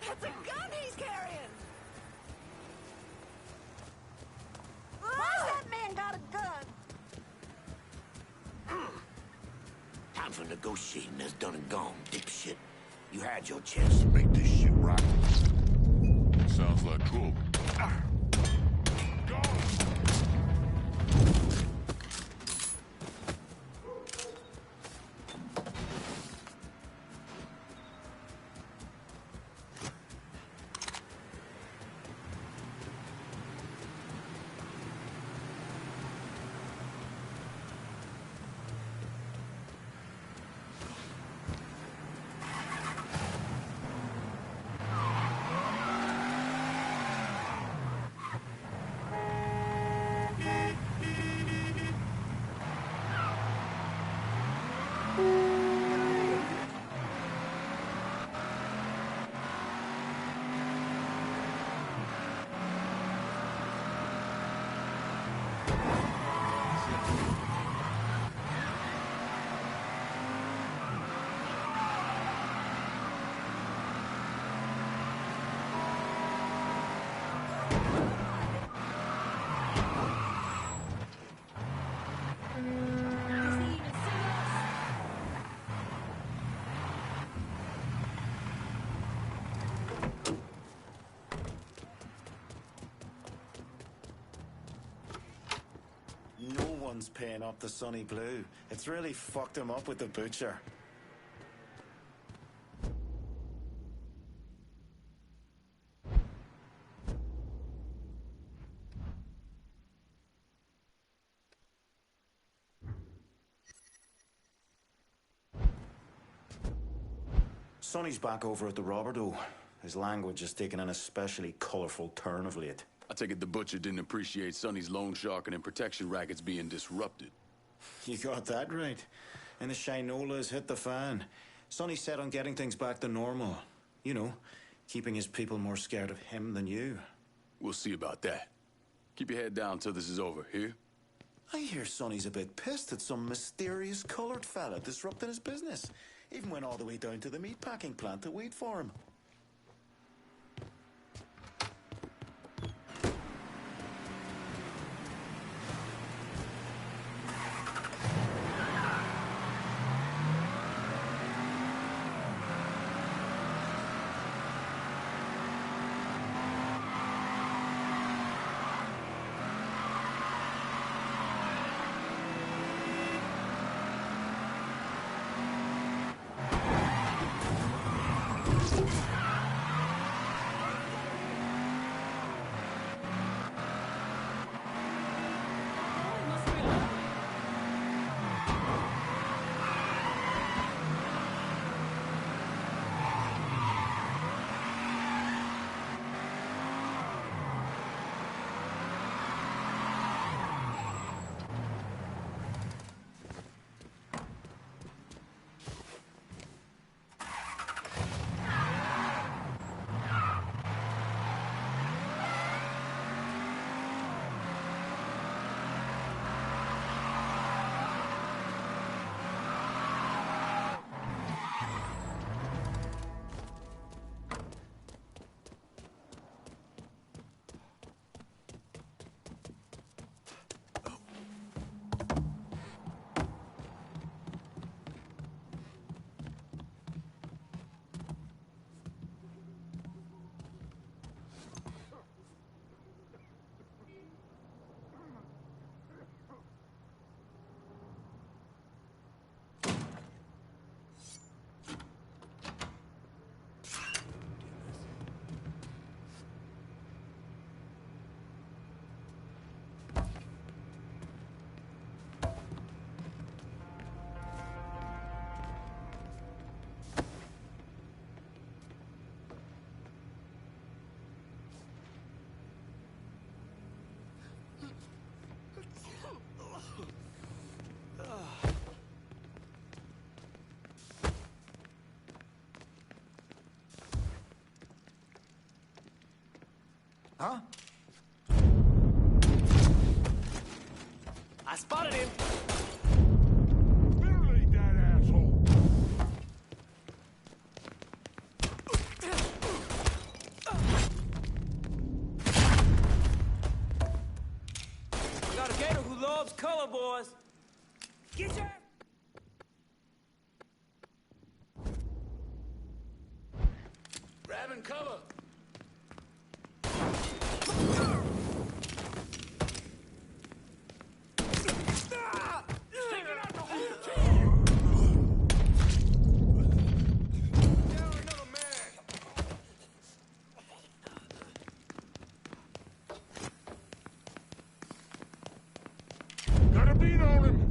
That's a gun he's carrying! Why's that man got a gun? Time for negotiating that's done and gone, dipshit. You had your chance to make this shit right. Sounds like trouble. No one's paying up the Sonny Blue. It's really fucked him up with the butcher. Sonny's back over at the Roberto. His language has taken an especially colourful turn of late. I take it the butcher didn't appreciate Sonny's loan sharking and protection rackets being disrupted. You got that right. And the Shinola has hit the fan. Sonny's set on getting things back to normal. You know, keeping his people more scared of him than you. We'll see about that. Keep your head down till this is over, here? I hear Sonny's a bit pissed at some mysterious coloured fella disrupting his business. Even went all the way down to the meatpacking plant to wait for him. Huh? I spotted him. Literally that asshole. We got a gator who loves color, boys. Get your... Grabbing cover. Got a beat on him.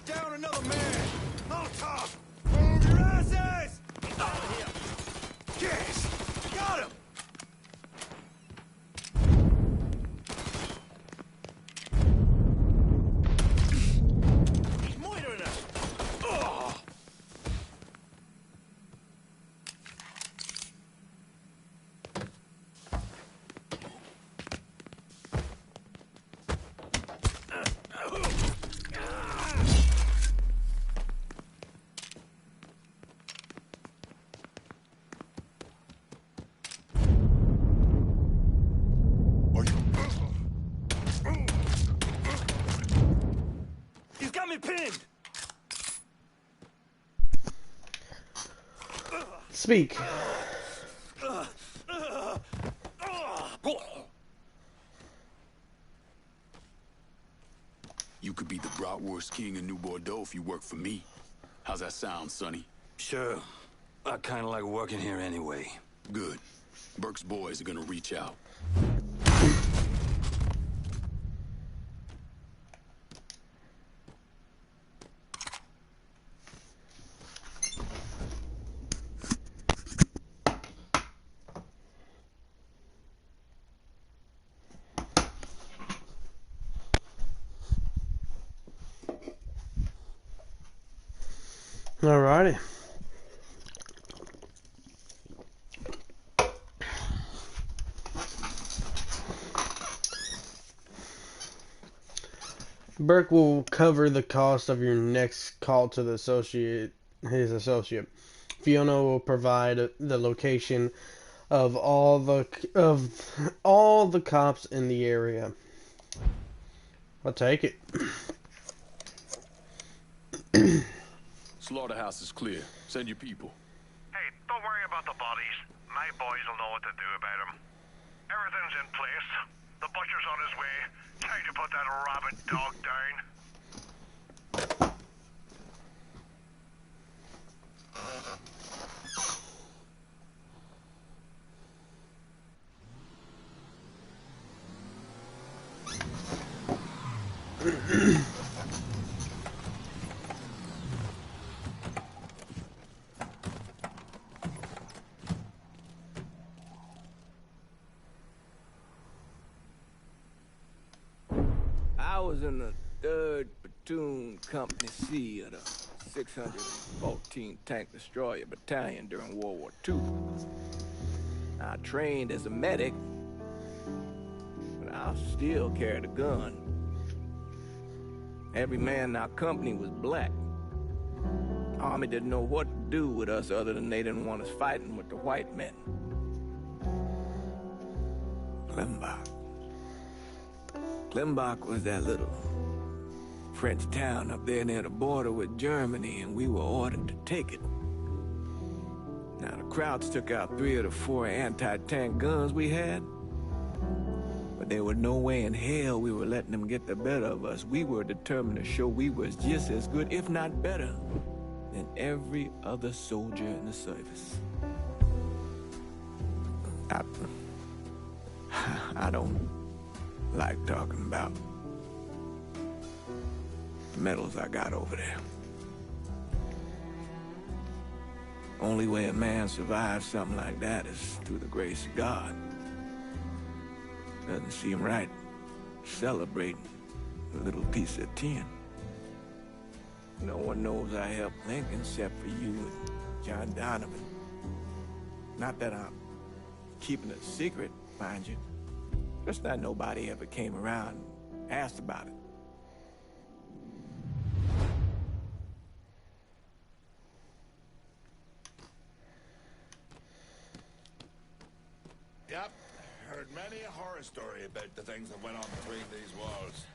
Down another man! Molotov! Move your asses! Yes! Got him! He's moitering us! Oh. He's got me pinned! Speak. You could be the bratwurst king of New Bordeaux if you work for me. How's that sound, Sonny? Sure. I kinda like working here anyway. Good. Burke's boys are gonna reach out. Alrighty. Burke will cover the cost of your next call to his associate. Fiona will provide the location of all the cops in the area. I'll take it. Slaughterhouse is clear. Send your people. Hey, don't worry about the bodies. My boys will know what to do about them. Everything's in place. The butcher's on his way. Time to put that rabid dog down. I was in the 3rd Platoon Company C of the 614 Tank Destroyer Battalion during World War II. I trained as a medic, but I still carried a gun. Every man in our company was black. Army didn't know what to do with us other than they didn't want us fighting with the white men. Klimbach was that little French town up there near the border with Germany, and we were ordered to take it. Now, the Krauts took out 3 of the 4 anti-tank guns we had, but there was no way in hell we were letting them get the better of us. We were determined to show we was just as good, if not better, than every other soldier in the service. I don't like talking about the medals I got over there. Only way a man survives something like that is through the grace of God. Doesn't seem right celebrating a little piece of tin. No one knows I helped Lincoln except for you and John Donovan. Not that I'm keeping it secret, mind you. Just that nobody ever came around and asked about it. Yep. Heard many a horror story about the things that went on between these walls.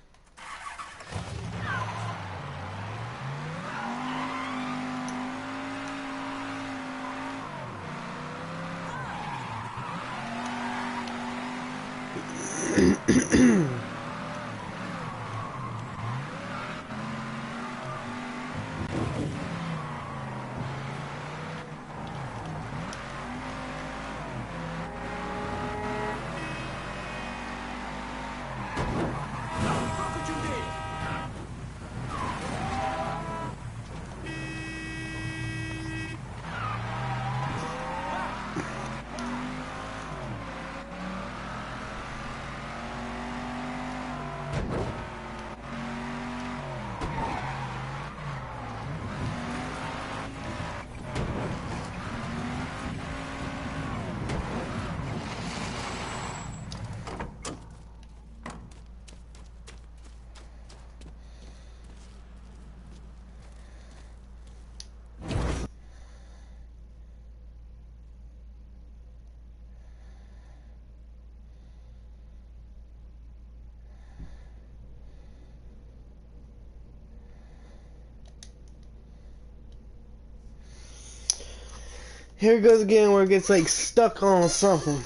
Here it goes again where it gets like stuck on something.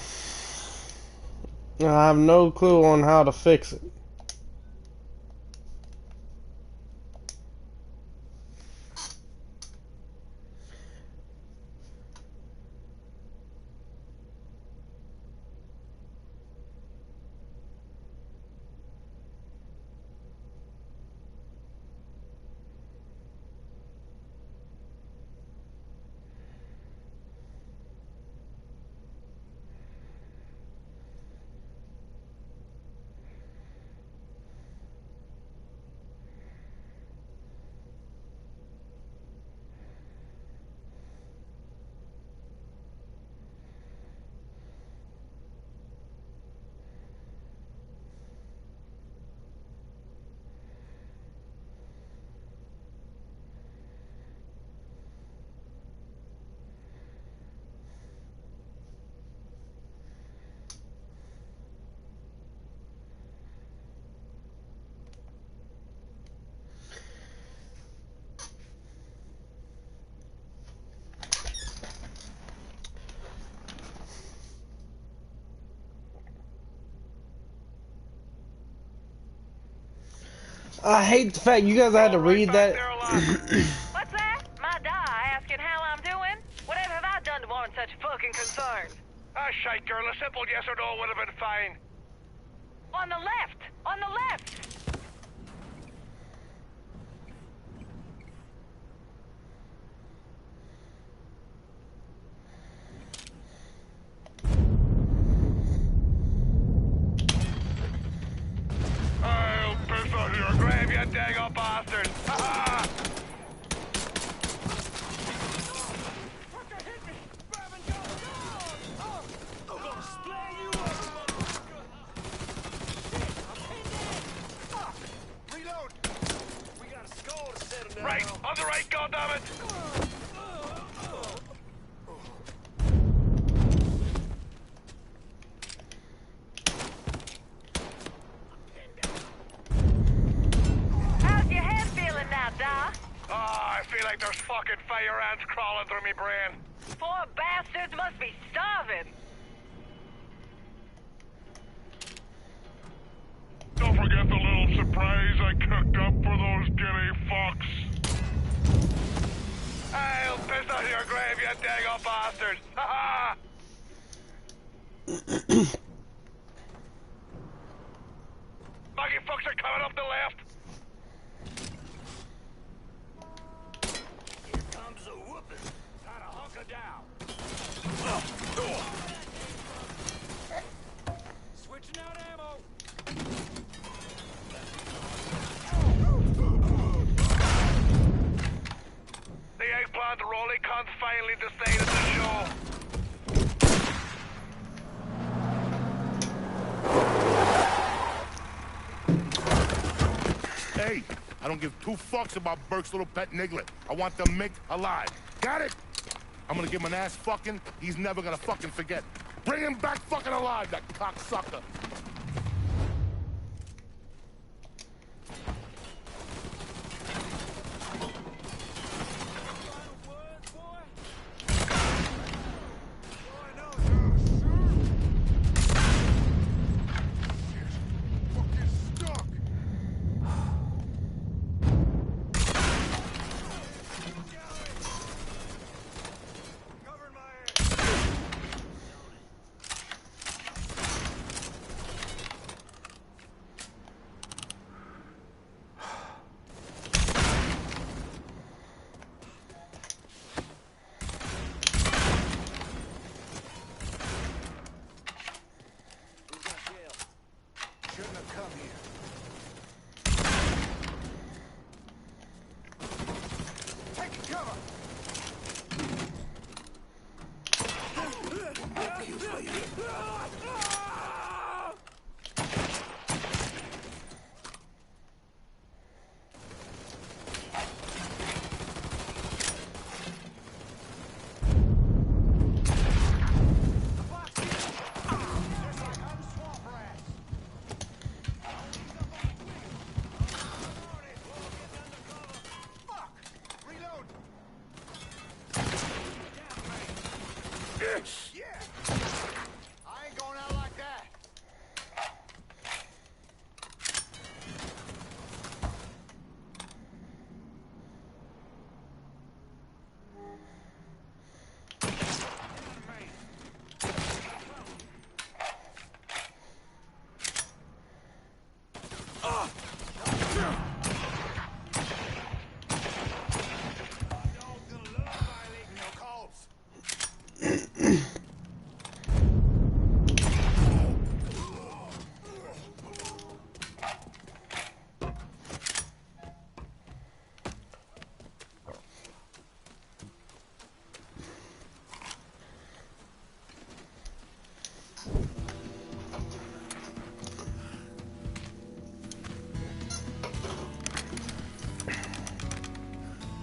I have no clue on how to fix it. I hate the fact you guys had to read that. What's that? My die asking how I'm doing? Whatever have I done to warrant such fucking concern? Ah, shite, girl. A simple yes or no would have been fine. On the left! On the left! I'll piss on your grave, you dago bastard! Ha ha! Reload! We got a skull to settle down. Right, on the right, goddammit! How's your head feeling now, Da? Ah, I feel like there's fucking fire ants crawling through me brain. Poor bastards must be starving. Don't forget the little surprise I cooked up for those guinea fucks. I'll piss on your grave, you dago bastard! Ha ha! Maggie fucks are coming up the left! Here comes a whooping. Time to hunker down. Switching out ammo. The eggplant rolly cunt finally decided to show. Hey, I don't give two fucks about Burke's little pet Niglet. I want the Mick alive. Got it? I'm gonna give him an ass fucking he's never gonna fucking forget. Bring him back fucking alive, that cocksucker.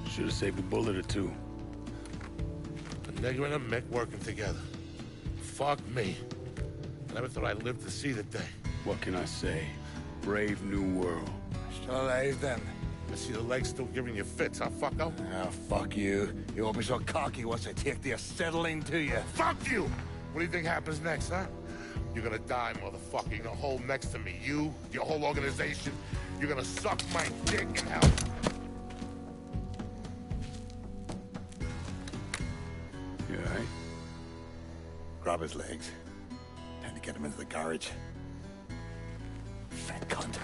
Should have saved a bullet or two. A nigger and a Mick working together. Fuck me. I never thought I'd live to see the day. What can I say? Brave new world. Still alive then? I see the legs still giving you fits, huh, fucko? Ah, fuck you. You won't be so cocky once I take the acetylene to you. Fuck you! What do you think happens next, huh? You're gonna die, motherfucker. You're gonna hold next to me. You, your whole organization, you're gonna suck my dick in hell. You all right? Grab his legs. Time to get him into the garage. Fat cunt.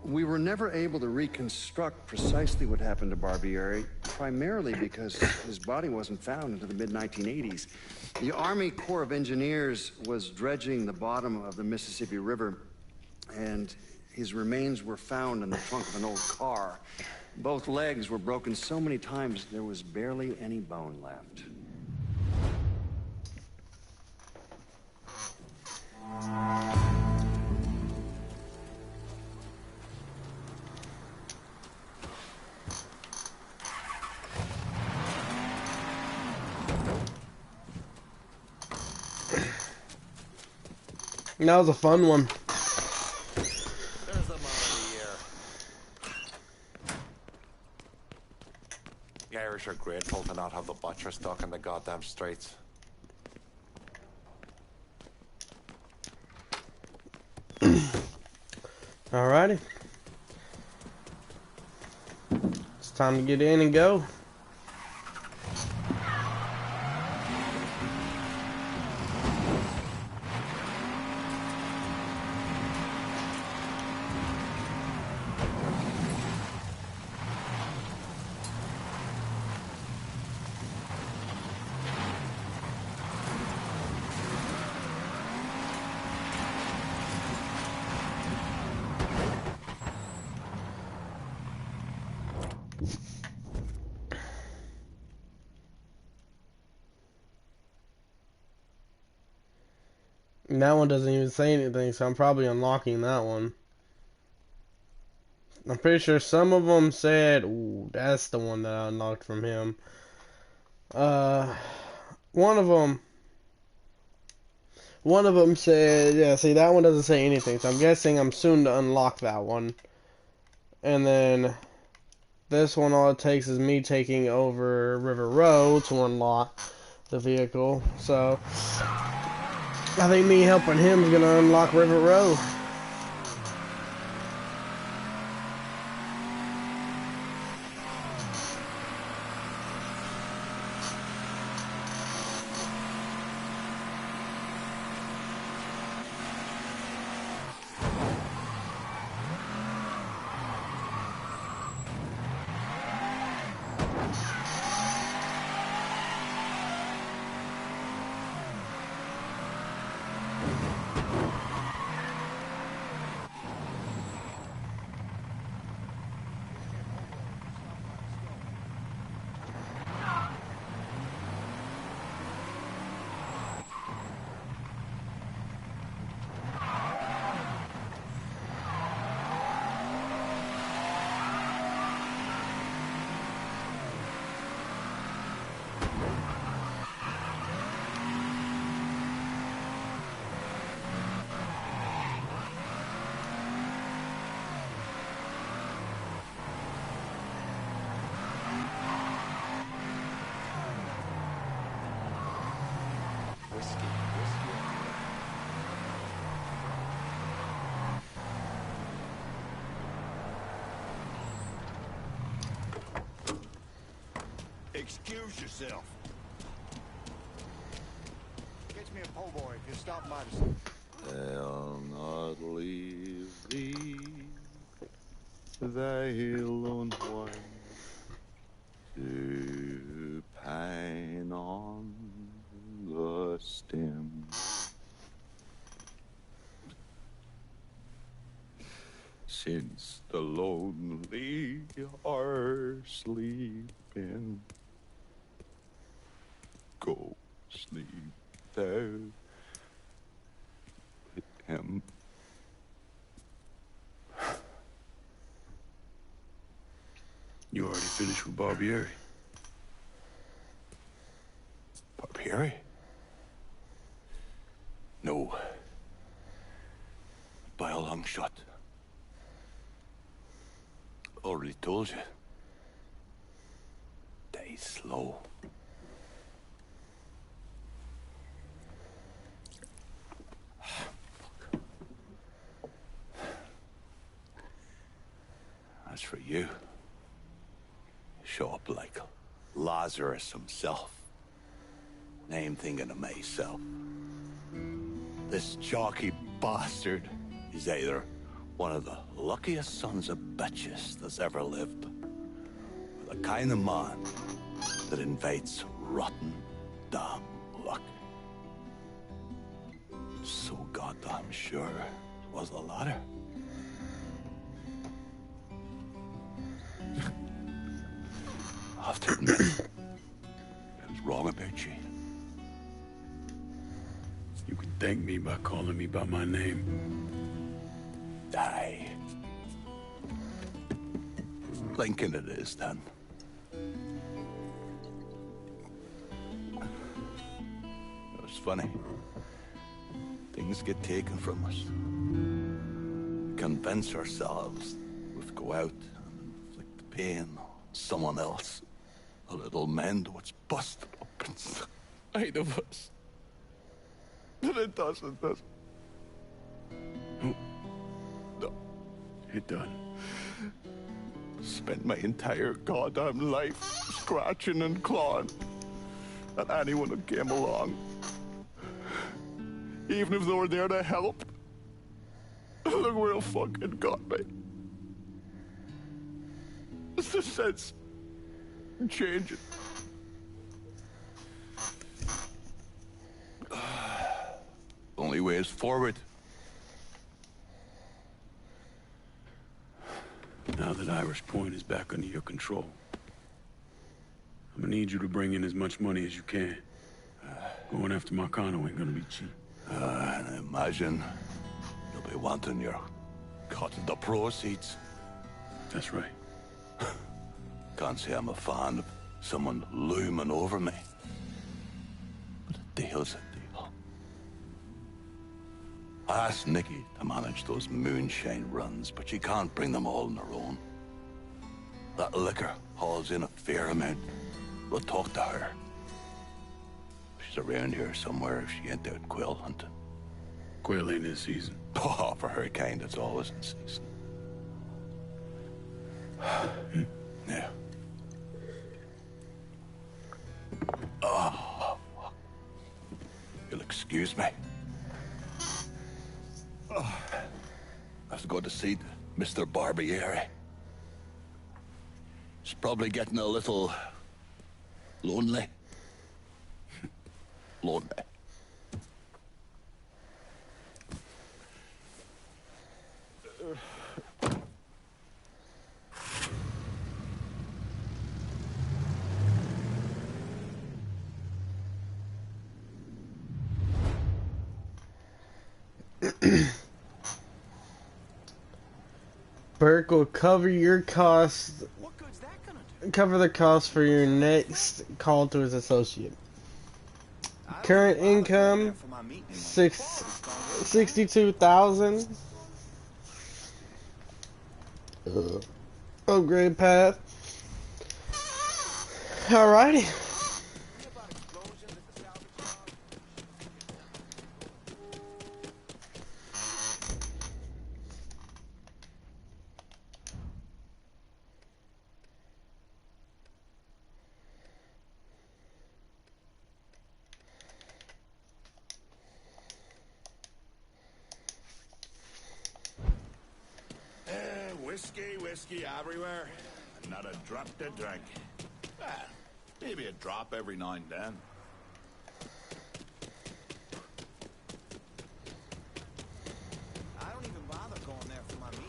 We were never able to reconstruct precisely what happened to Barbieri, primarily because his body wasn't found until the mid-1980s. The Army Corps of Engineers was dredging the bottom of the Mississippi River, and his remains were found in the trunk of an old car. Both legs were broken so many times there was barely any bone left. That was a fun one. There's the moment of the year. The Irish are grateful to not have the butcher stuck in the goddamn streets. Alrighty. It's time to get in and go. And that one doesn't even say anything, so I'm probably unlocking that one. I'm pretty sure some of them said, ooh, that's the one that I unlocked from him. One of them said, yeah, see, that one doesn't say anything, so I'm guessing I'm soon to unlock that one. And then this one, all it takes is me taking over River Road to unlock the vehicle. So I think me helping him is gonna unlock River Road. Excuse yourself. Catch me a po' boy if you stop by I'll not leave thee, thy lone one, to pine on the stem. Since the lonely are sleeping, go sleep thou with him. You already finished with Barbieri? Barbieri? No. By a long shot. Already told you. Die slow. As for you, show up like Lazarus himself. Name thinking of myself. This jockey bastard is either one of the luckiest sons of bitches that's ever lived, or the kind of man that invites rotten damn luck. So goddamn sure it was the latter. I have to admit, I was wrong about you. You can thank me by calling me by my name. Die. Lincoln it is, then. It's funny. Things get taken from us. We convince ourselves we have to go out and inflict the pain on someone else. A little mend what's busted up inside of us. But it doesn't, does it? No. It done. Spent my entire goddamn life scratching and clawing at anyone who came along. Even if they were there to help. Look where it fucking got me. It's the sense changing. Only way is forward. Now that Irish Point is back under your control, I'm gonna need you to bring in as much money as you can. Going after Marcano ain't gonna be cheap. And imagine you'll be wanting your cut of the proceeds. That's right. Can't say I'm a fan of someone looming over me. But a deal's a deal. I asked Nikki to manage those moonshine runs, but she can't bring them all on her own. That liquor hauls in a fair amount. We'll talk to her. She's around here somewhere if she ain't out quail hunting. Quail ain't in season. Oh, for her kind, it's always in season. Yeah. Oh, you'll excuse me. Oh, I have to go to see Mr. Barbieri. He's probably getting a little lonely. Lonely. Burke will cover your costs. Cover the cost for your next call to his associate. Current income 62,000. Upgrade path. Alrighty. Whiskey everywhere, and not a drop to drink. Maybe a drop every now and then. I don't even bother going there for my meeting.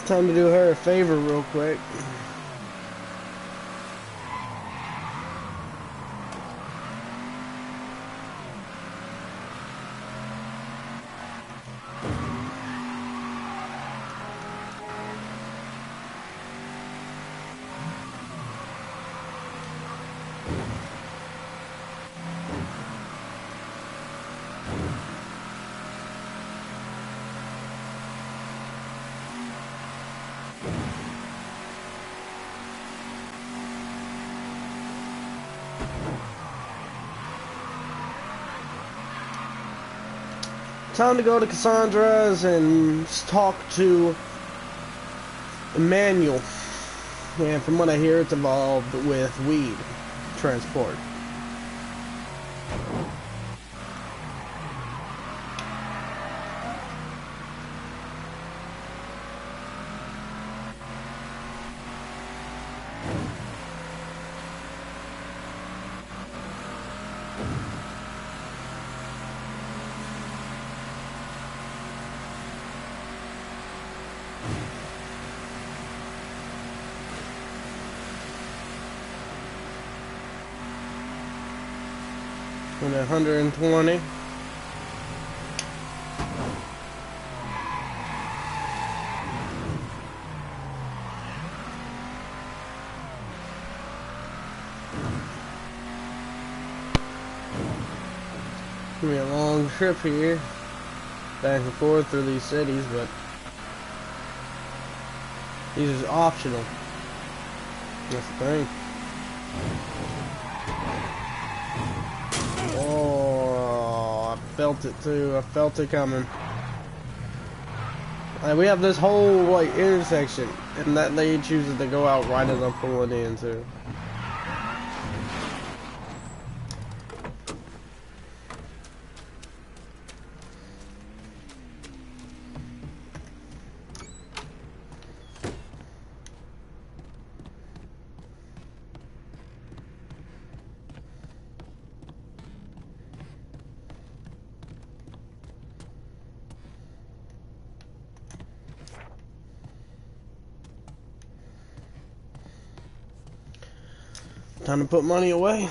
Time to do her a favor real quick. Time to go to Cassandra's and talk to Emmanuel. And from what I hear, it's involved with weed transport. And 120. Gonna be a long trip here, back and forth through these cities, but these are optional. That's the thing. Oh, I felt it too. I felt it coming. Like, we have this whole like intersection, and that lady chooses to go out right as I'm pulling in too. Time to put money away.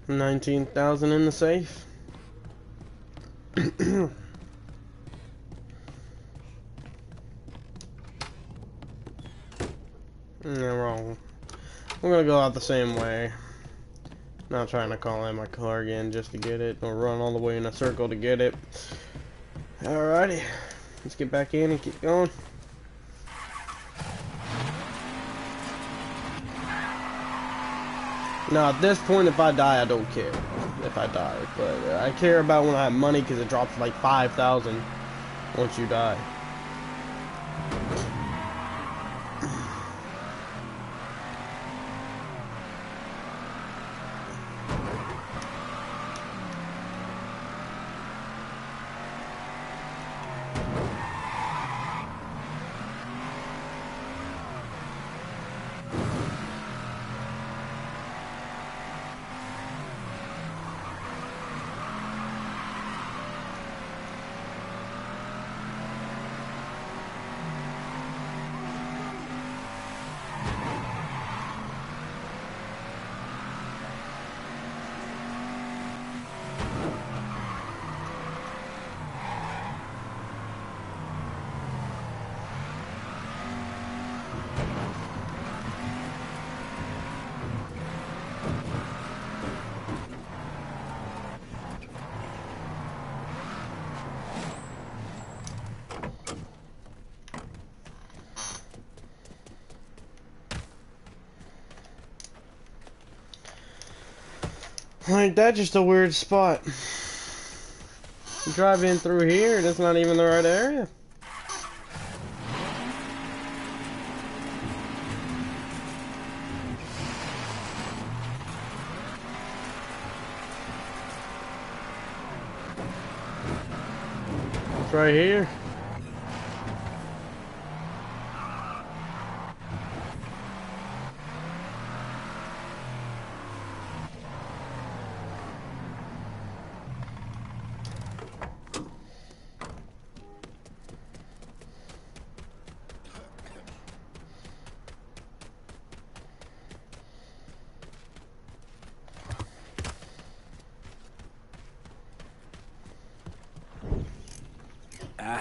$19,000 in the safe. No, wrong. We're gonna go out the same way. Not trying to call in my car again just to get it, or run all the way in a circle to get it. Alrighty, let's get back in and keep going. Now at this point, if I die, I don't care if I die, but I care about when I have money because it drops like 5,000 once you die. Like, that's just a weird spot. You drive in through here, and it's not even the right area. It's right here.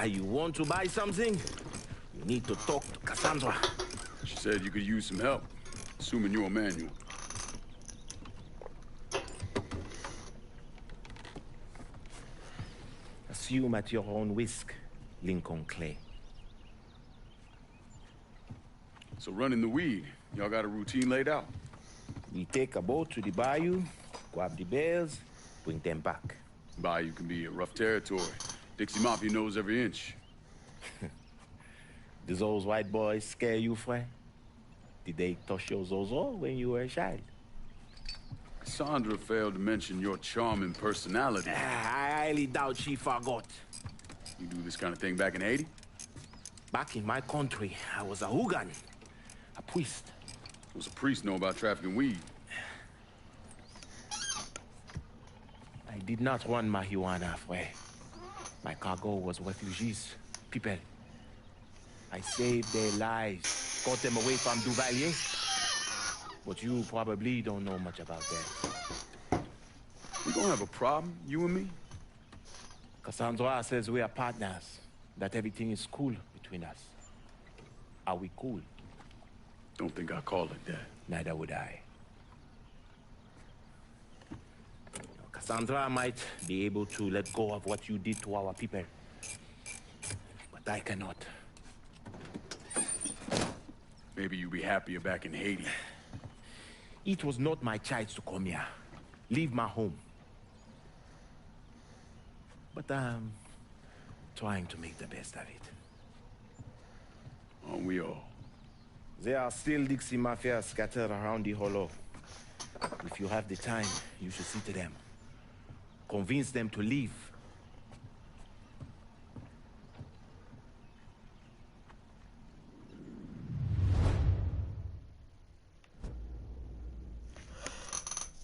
You want to buy something? You need to talk to Cassandra. She said you could use some help, assuming you're a manual. Assume at your own risk, Lincoln Clay. So running the weed, y'all got a routine laid out? We take a boat to the bayou, grab the bears, bring them back. Bayou can be a rough territory. Dixie Mafia knows every inch. Do those white boys scare you, Frank? Did they touch your zozo when you were a child? Cassandra failed to mention your charming personality. I highly doubt she forgot. You do this kind of thing back in Haiti? Back in my country, I was a hooligan, a priest. What's a priest know about trafficking weed? I did not run marijuana, Frank. My cargo was refugees, people. I saved their lives, got them away from Duvalier. But you probably don't know much about that. We gonna have a problem, you and me? Cassandra says we are partners, that everything is cool between us. Are we cool? Don't think I call it that. Neither would I. Cassandra might be able to let go of what you did to our people. But I cannot. Maybe you'd be happier back in Haiti. It was not my choice to come here. Leave my home. But I'm trying to make the best of it. Aren't we all? There are still Dixie Mafia scattered around the hollow. If you have the time, you should see to them. Convince them to leave.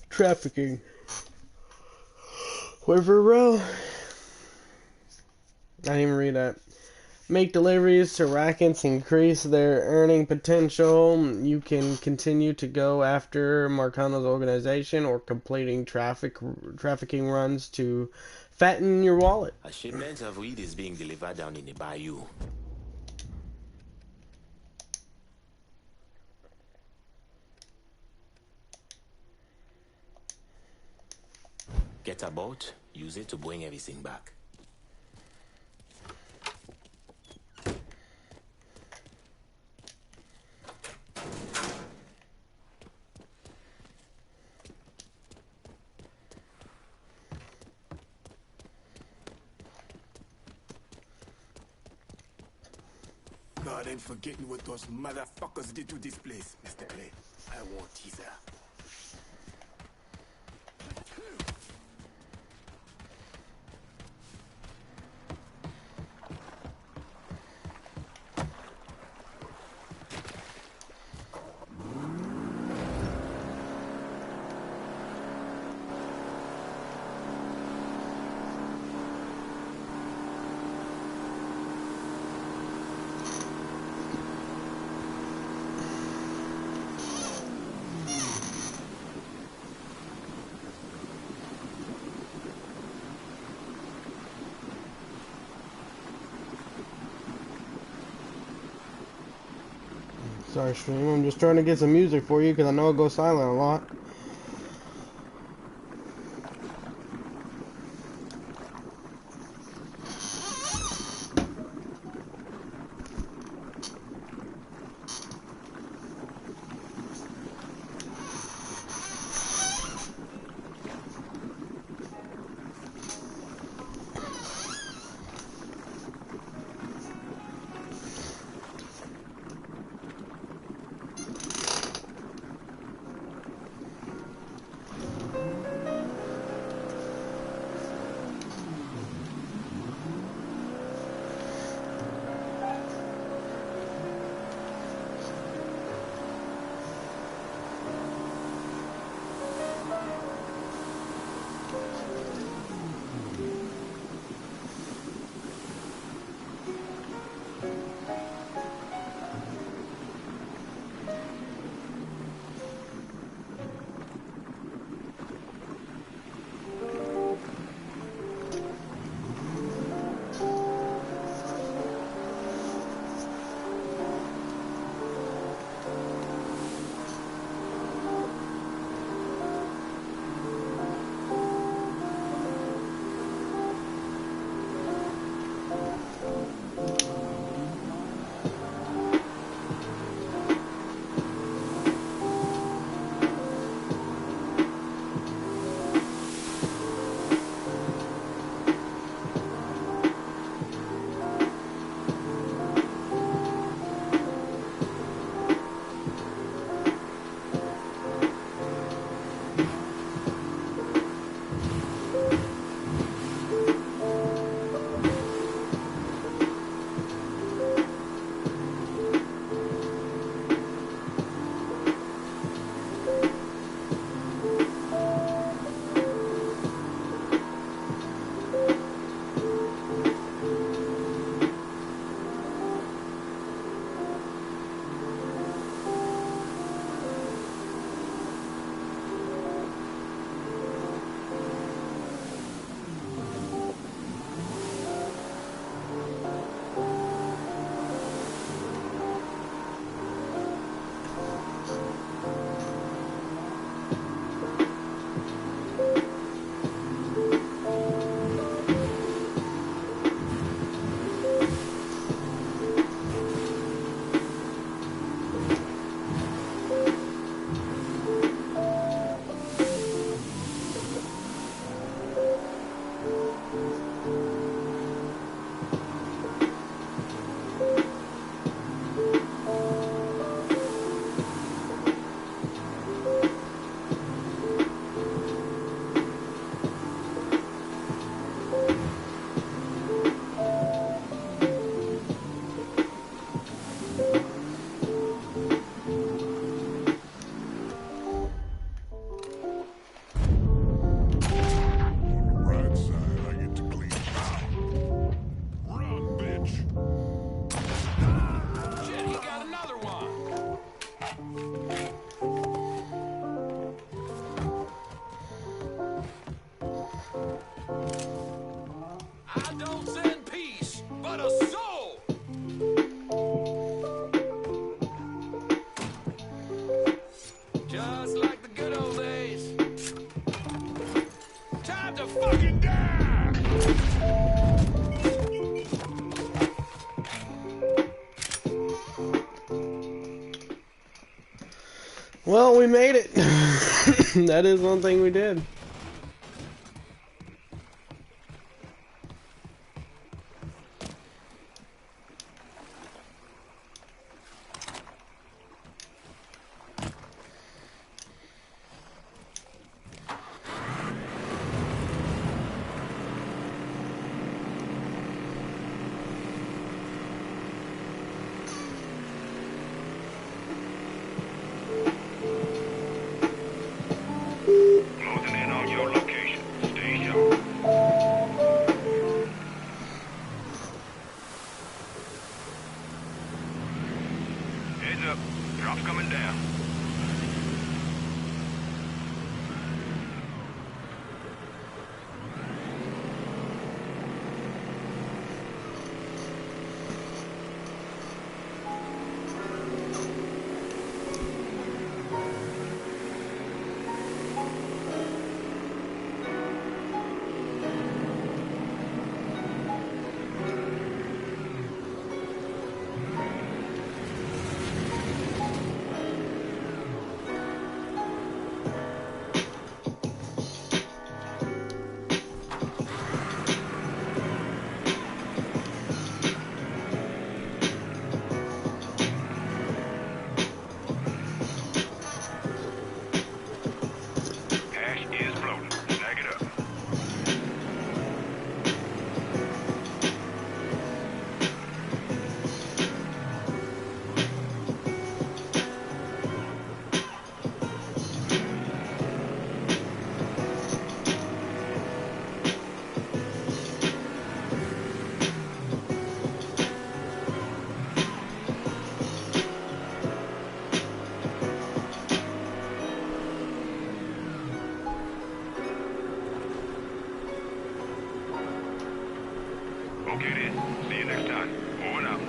Trafficking. River Row. I didn't even read that. make deliveries to rackets, increase their earning potential. You can continue to go after Marcano's organization or completing trafficking runs to fatten your wallet. A shipment of weed is being delivered down in the bayou. Get a boat, use it to bring everything back. God ain't forgetting what those motherfuckers did to this place, Mr. Clay. I won't either. Sorry, stream. I'm just trying to get some music for you because I know it goes silent a lot. I don't send peace, but a soul. Just like the good old days. Time to fucking die! Well, we made it. That is one thing we did. Closing in on your location. Stay sharp. Heads up. Drop's coming down. Cash is floating. Snag it up. Okay then. See you next time. Over and out.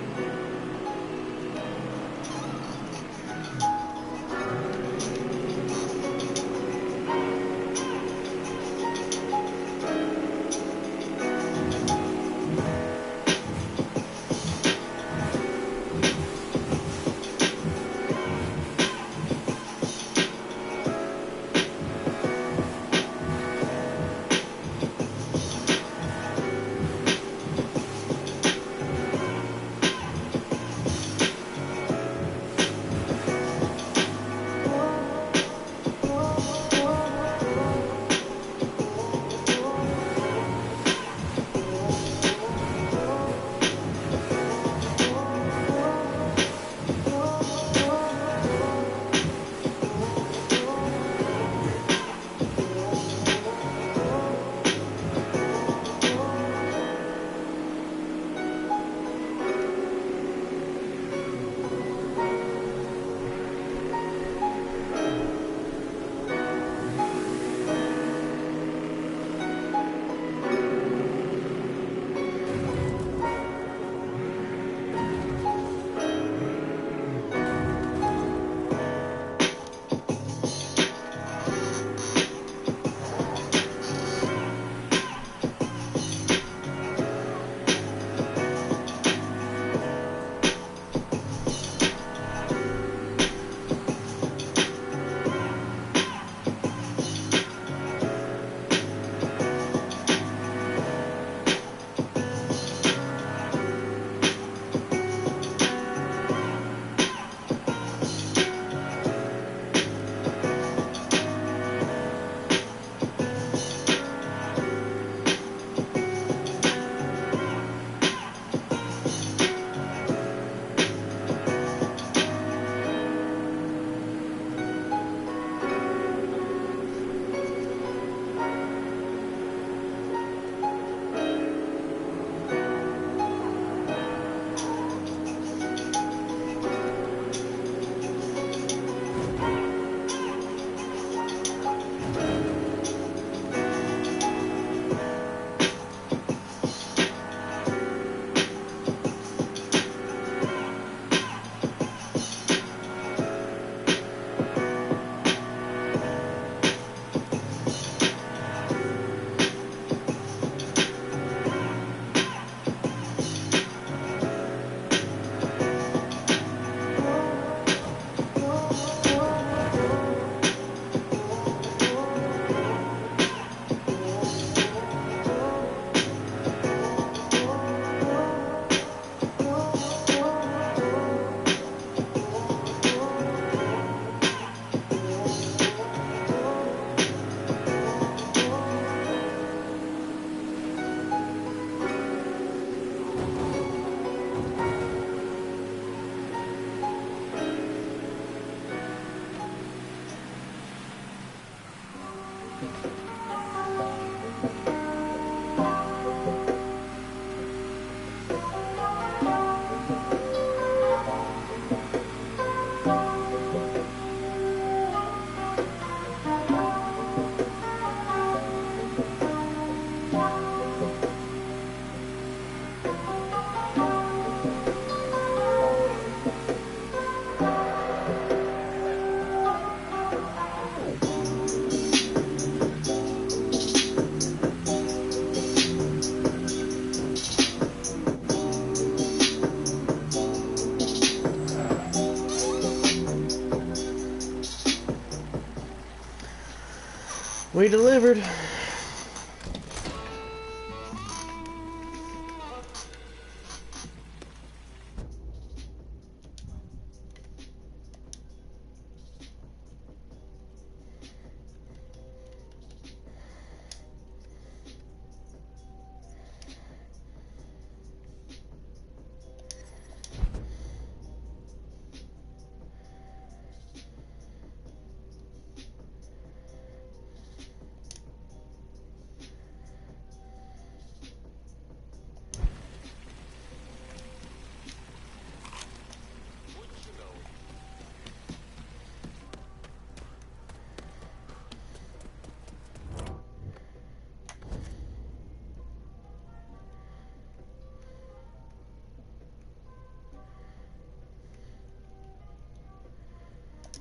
We delivered.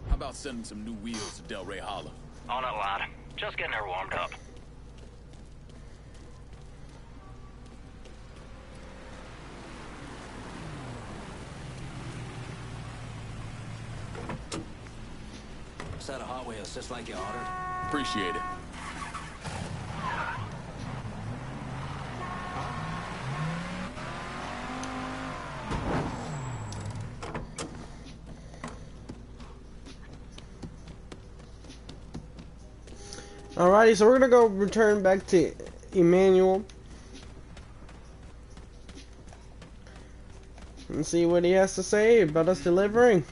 How about sending some new wheels to Del Rey Hollow? On it, lad. Just getting her warmed up. Set of Hot Wheels, just like you ordered. Appreciate it. Alrighty, so we're gonna go return back to Emmanuel and see what he has to say about us delivering.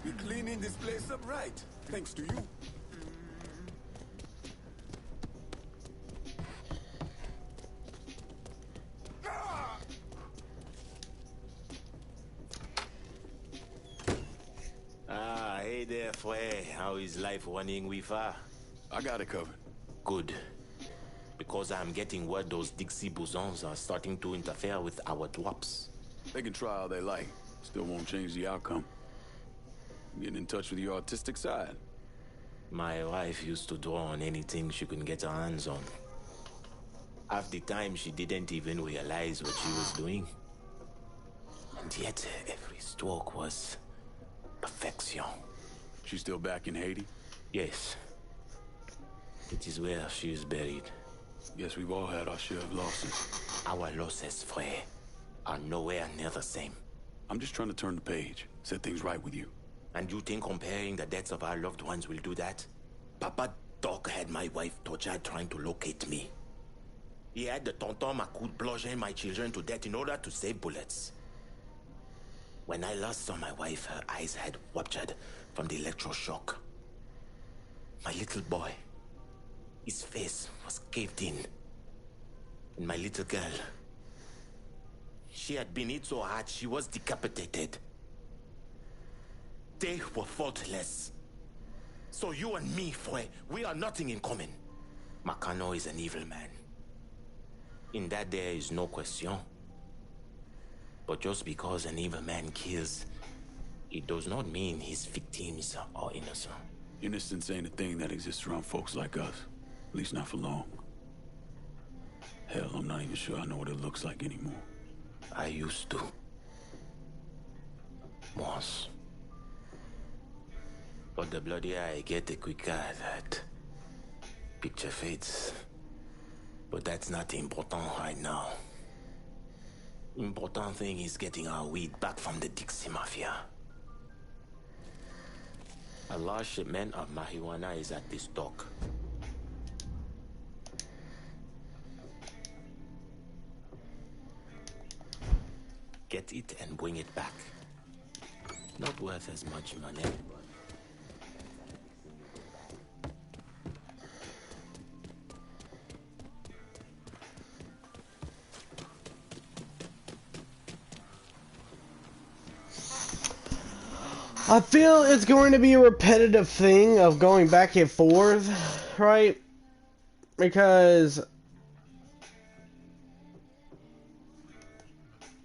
You're cleaning this place up right, thanks to you. Ah, hey there, Fue. How is life running with her? I got it covered. Good. Because I'm getting word those Dixie bosons are starting to interfere with our drops. They can try all they like. Still won't change the outcome. Getting in touch with your artistic side. My wife used to draw on anything she could get her hands on. Half the time she didn't even realize what she was doing. And yet every stroke was perfection. She's still back in Haiti? Yes. It is where she is buried. Guess we've all had our share of losses. Our losses, Frey, are nowhere near the same. I'm just trying to turn the page, set things right with you. And you think comparing the deaths of our loved ones will do that? Papa Doc had my wife tortured trying to locate me. He had the Tonton Macoute bludgeon my children to death in order to save bullets. When I last saw my wife, her eyes had ruptured from the electroshock. My little boy, his face was caved in. And my little girl, she had been hit so hard she was decapitated. They were faultless. So you and me, Fue, we are nothing in common. Makano is an evil man. In that there is no question. But just because an evil man kills, it does not mean his victims are innocent. Innocence ain't a thing that exists around folks like us. At least not for long. Hell, I'm not even sure I know what it looks like anymore. I used to. Once. But the bloodier I get, the quicker that picture fades. But that's not important right now. Important thing is getting our weed back from the Dixie Mafia. A large shipment of marijuana is at this dock. Get it and bring it back. Not worth as much money, but... I feel it's going to be a repetitive thing of going back and forth, right? Because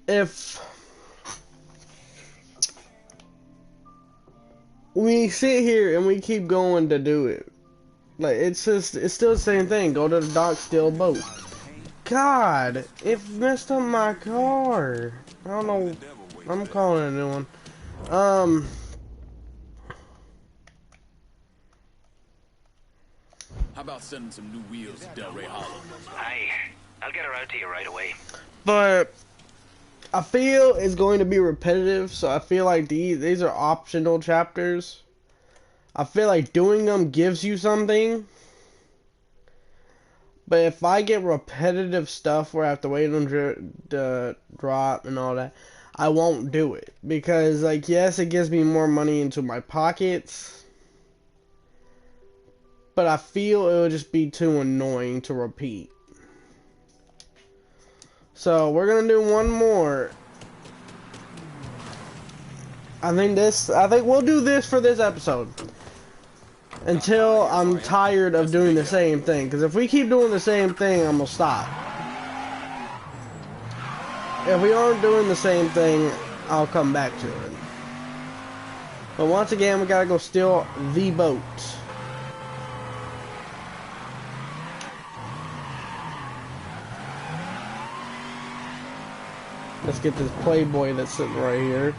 if we sit here and we keep going to do it, like, it's still the same thing. Go to the dock, steal a boat. God, it messed up my car. I don't know. I'm calling a new one. How about sending some new wheels to Delray Hollow? Aye, I'll get her out to you right away. But I feel it's going to be repetitive, so I feel like these are optional chapters. I feel like doing them gives you something. But if I get repetitive stuff where I have to wait on the drop and all that, I won't do it. Because, like, yes, it gives me more money into my pockets. But I feel it would just be too annoying to repeat. So, we're going to do one more. I think we'll do this for this episode. Until I'm tired of doing the same thing. Because if we keep doing the same thing, I'm going to stop. If we aren't doing the same thing, I'll come back to it. But once again, we gotta go steal the boat. Let's get this Playboy that's sitting right here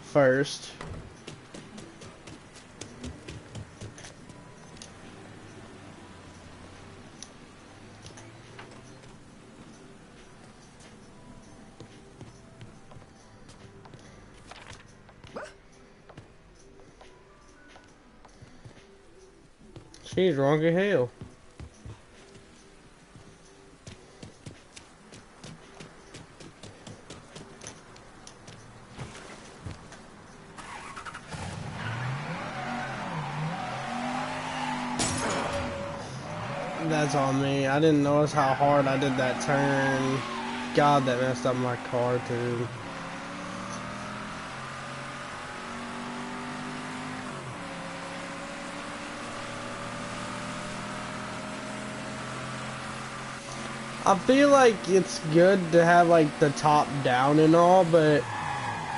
first. She's drunk as hell. That's on me. I didn't notice how hard I did that turn. God, that messed up my car too. I feel like it's good to have like the top down and all, but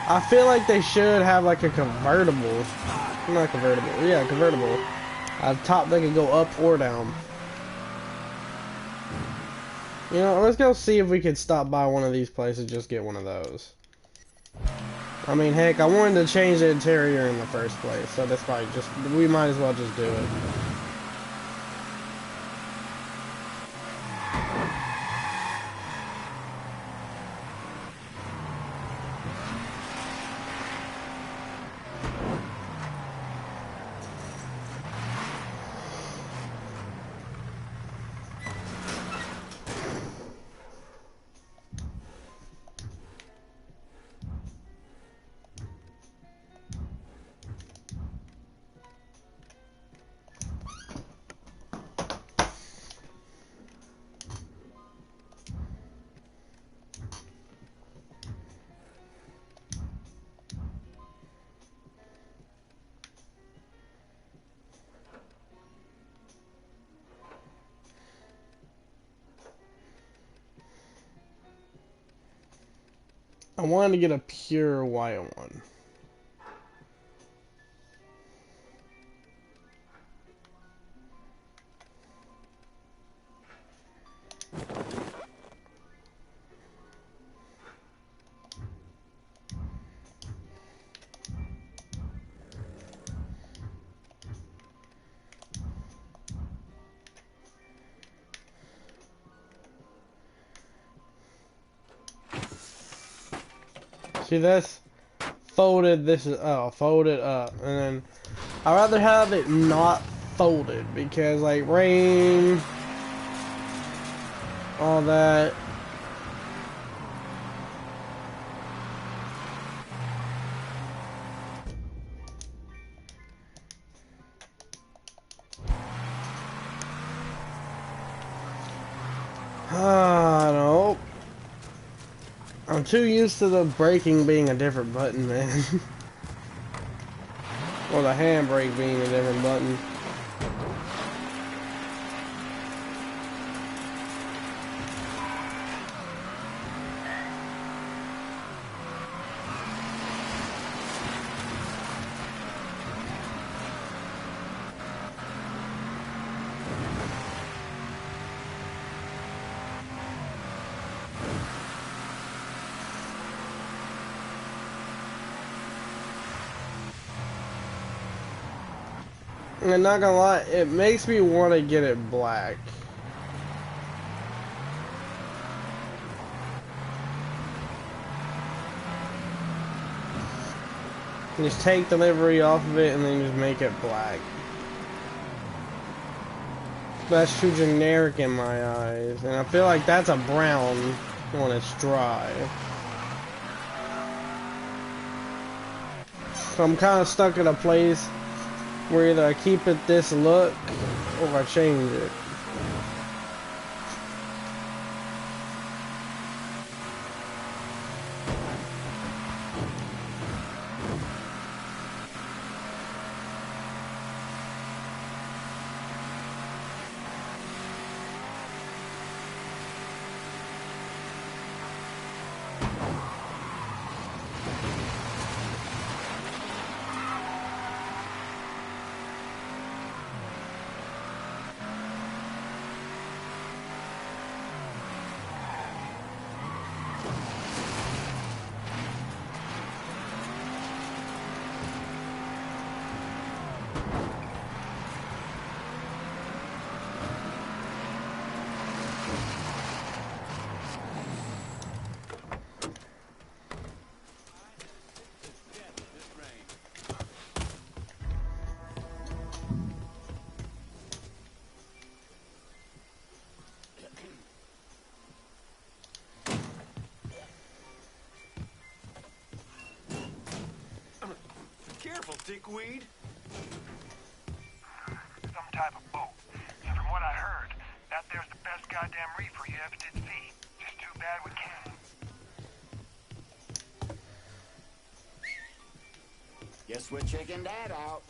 I feel like they should have like a convertible. Not convertible. Yeah, convertible. A top that can go up or down. You know, let's go see if we could stop by one of these places and just get one of those. I mean, heck, I wanted to change the interior in the first place, so that's why we might as well just do it. I wanted to get a pure white one. See this? Folded, this is, folded up. And then, I'd rather have it not folded, because, like, rain, all that. I don't know. I'm too used to the braking being a different button, man. Or the handbrake being a different button. And not gonna lie, it makes me want to get it black. Just take the livery off of it and then just make it black. That's too generic in my eyes, and I feel like that's a brown when it's dry. So I'm kind of stuck in a place where either I keep it this look or I change it. Careful, dickweed. Some type of boat. And from what I heard, that there's the best goddamn reefer you ever did see. Just too bad we can't. Guess we're checking that out.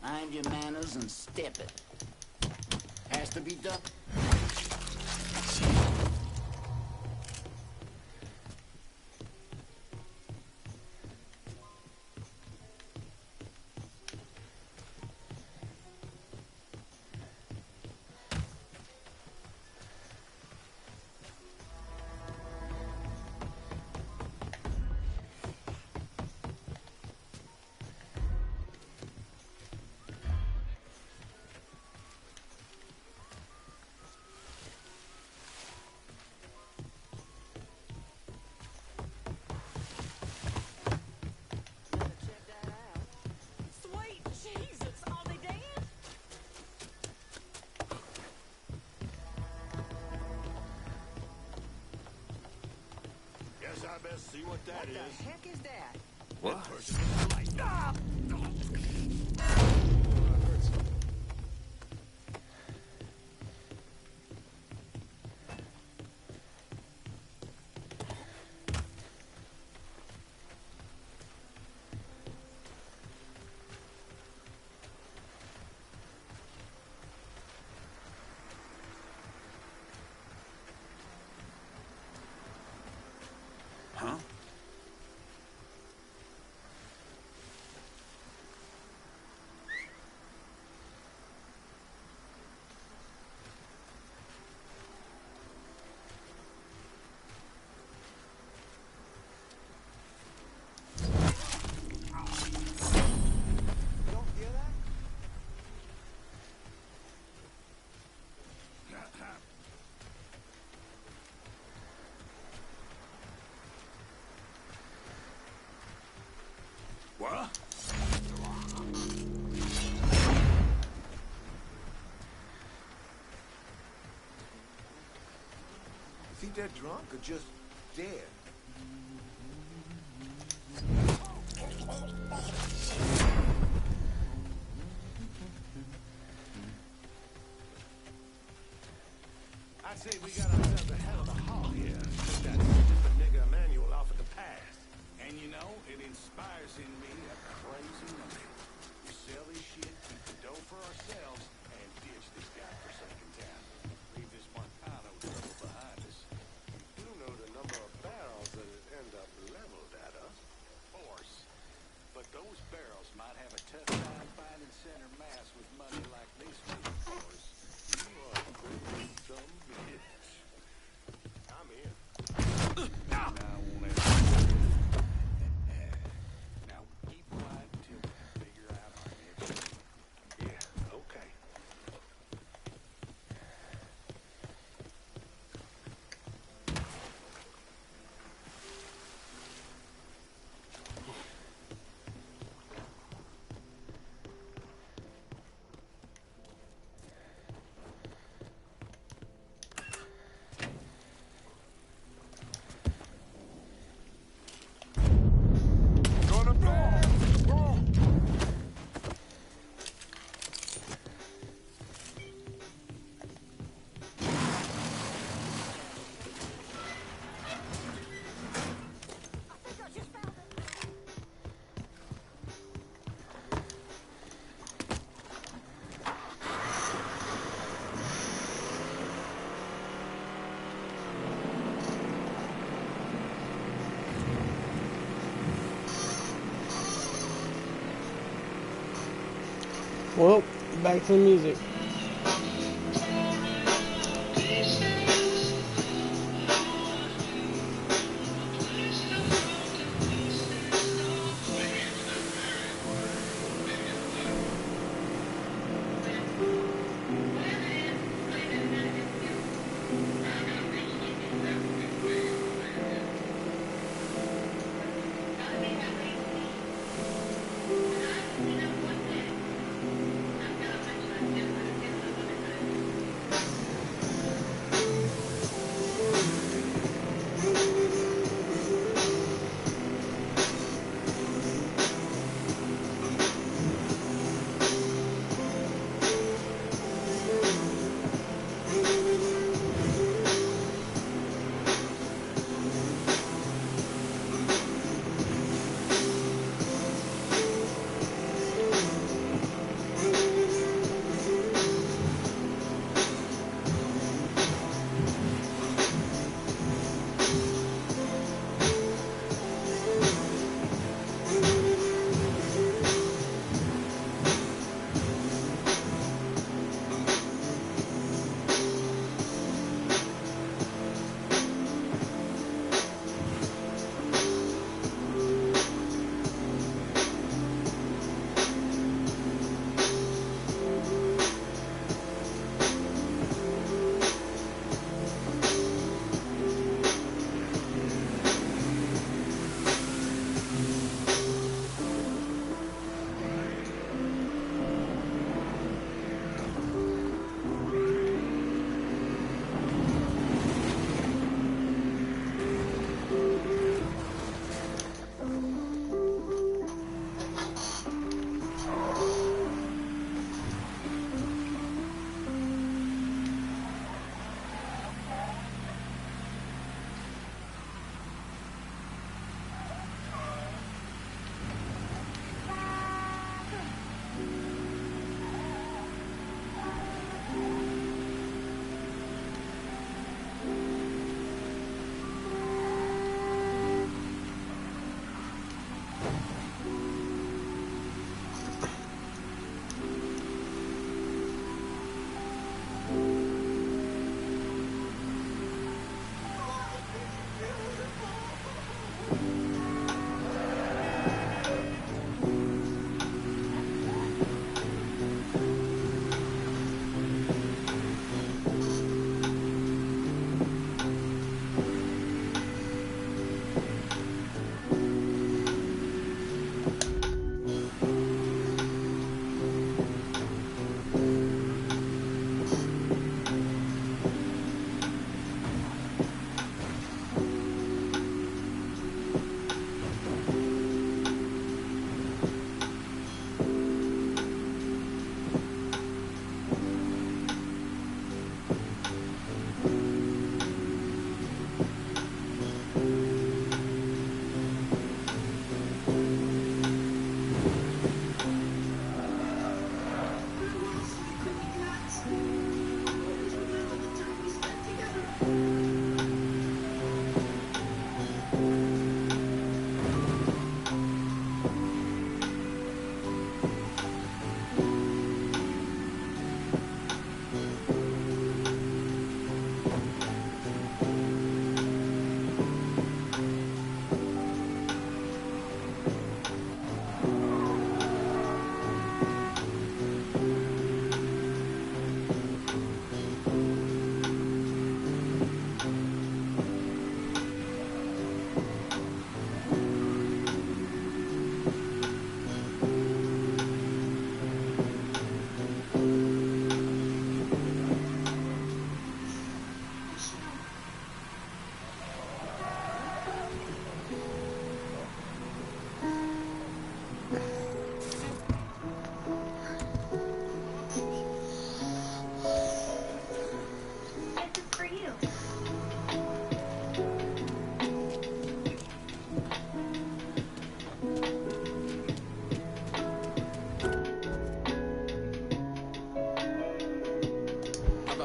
Mind your manners and step it. Has to be done. I best see what that is. What the heck is that? What? Person with the light. Ah! Huh? What? Is he dead drunk or just dead? I'd say we got ourselves a hell of a haul here. Took that stupid nigga Emmanuel off at the pass. And you know, it inspires in me a crazy notion. We sell this shit, keep the dough for ourselves, and ditch this godforsaken town. Leave this Montano trouble behind us. You do know the number of barrels that would end up leveled at us. Of course. But those barrels might have a tough time finding center mass with money like this one, of course. You are a great some bitch. I'm in. Well, back to the music.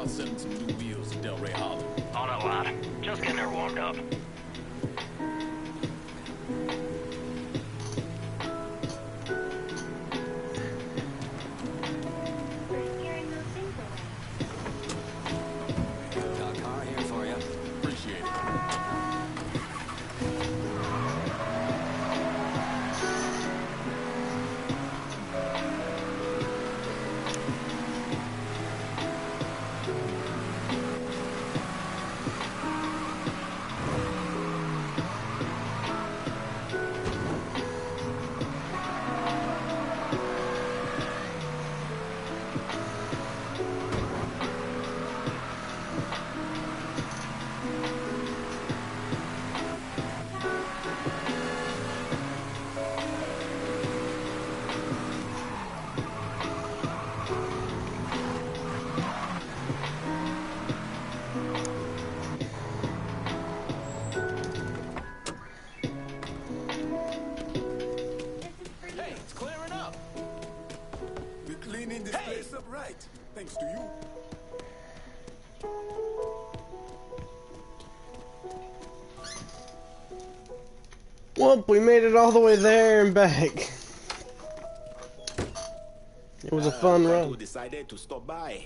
Sending some new wheels to Delray Hollow. On it, lad. Just getting her warmed up. up right, thanks to you. Well, we made it all the way there and back. It was a fun run. You decided to stop by.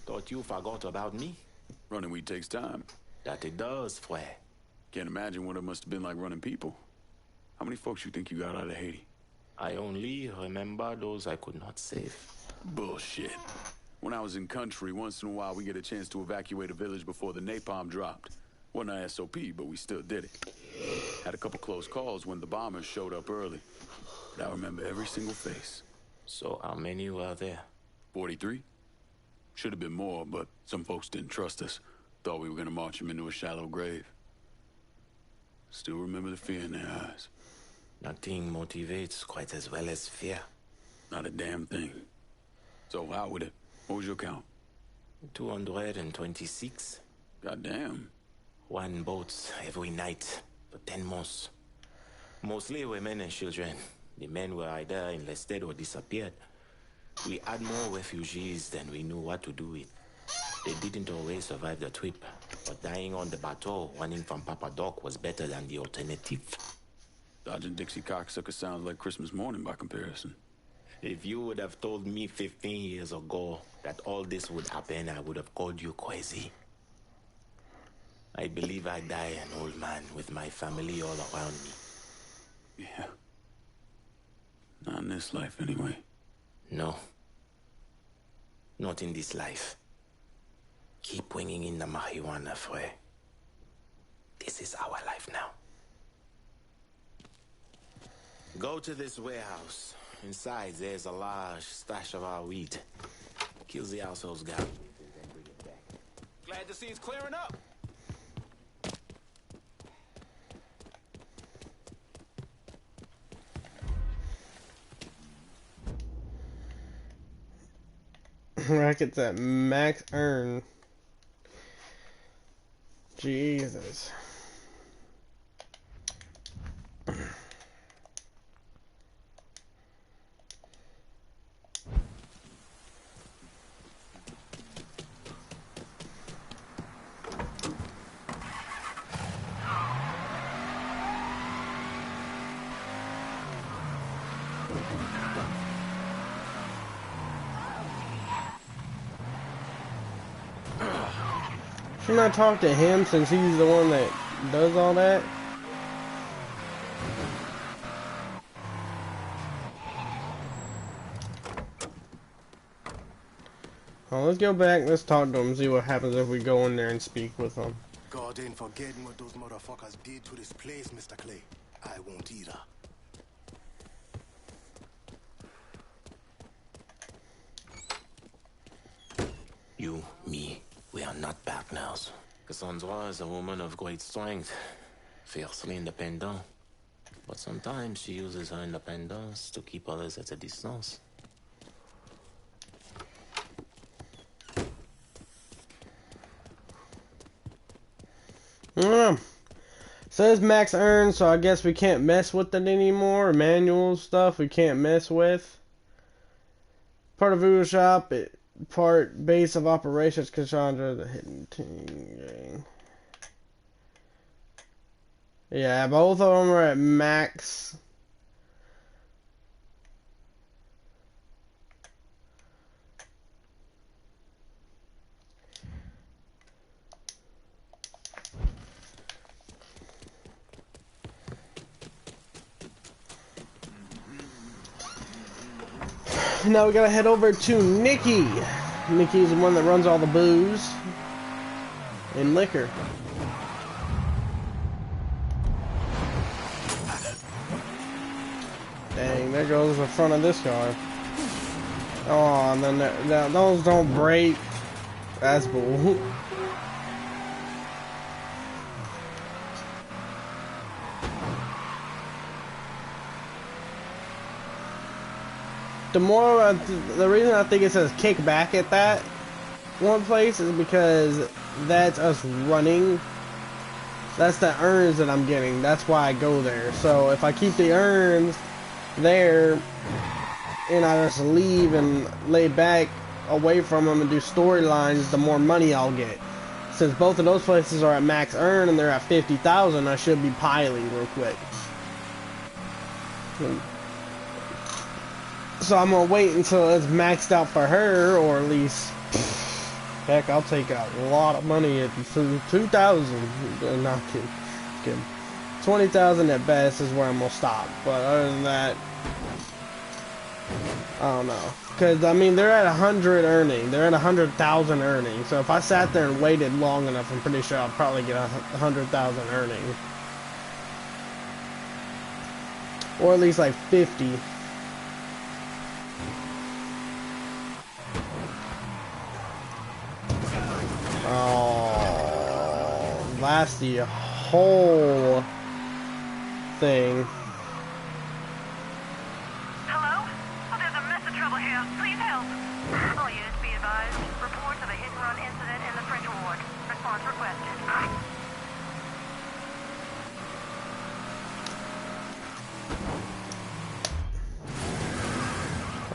Thought you forgot about me. Running weed takes time. That it does, Fred. Can't imagine what it must have been like running people. How many folks you think you got out of Haiti? I only remember those I could not save. Bullshit. When I was in country, once in a while we get a chance to evacuate a village before the napalm dropped. Wasn't a SOP, but we still did it. Had a couple close calls when the bombers showed up early. But I remember every single face. So how many were there? 43. Should have been more, but some folks didn't trust us. Thought we were gonna march them into a shallow grave. Still remember the fear in their eyes. Nothing motivates quite as well as fear. Not a damn thing. So how with it? What was your count? 226. Goddamn. One boat every night for 10 months. Mostly women and children. The men were either enlisted or disappeared. We had more refugees than we knew what to do with. They didn't always survive the trip, but dying on the bateau, running from Papa Doc, was better than the alternative. Dodging Dixie cocksucker sounds like Christmas morning by comparison. If you would have told me 15 years ago that all this would happen, I would have called you crazy. I believe I die an old man with my family all around me. Yeah. Not in this life, anyway. No. Not in this life. Keep bringing in the marijuana, Fred. This is our life now. Go to this warehouse. Inside, there's a large stash of our weed. Kill the household's guy. Then bring it back. Glad to see it's clearing up. Rackets at max earn. Jesus. Should I talk to him since he's the one that does all that? Oh, let's go back, let's talk to him, see what happens if we go in there and speak with him. God ain't forgetting what those motherfuckers did to this place, Mr. Clay. I won't either. You, me, we are not partners. Cassandra is a woman of great strength, fiercely independent. But sometimes she uses her independence to keep others at a distance. Says max earn, so I guess we can't mess with it anymore. Manual stuff we can't mess with. Part of Voodoo Shop, part base of operations, Cassandra, the hidden team gang. Yeah, both of them are at max. Now we gotta head over to Nikki. Nikki's the one that runs all the booze and liquor. Dang, there goes the front of this car. Oh, and then those don't break. That's bull. The reason I think it says kick back at that one place is because that's us running. That's the urns that I'm getting. That's why I go there. So if I keep the urns there and I just leave and lay back, away from them and do storylines, the more money I'll get. Since both of those places are at max earn and they're at 50,000, I should be piling real quick. So I'm gonna wait until it's maxed out for her, or at least, heck, I'll take a lot of money at 2,000. Not kidding. 20,000 at best is where I'm gonna stop. But other than that, I don't know. Because I mean, they're at 100 earning. They're at 100,000 earning. So if I sat there and waited long enough, I'm pretty sure I'll probably get 100,000 earning, or at least like 50. Oh, that's the whole thing. Hello? Oh, there's a mess of trouble here. Please help. All units be advised. Reports of a hit-and-run incident in the French ward. Response requested.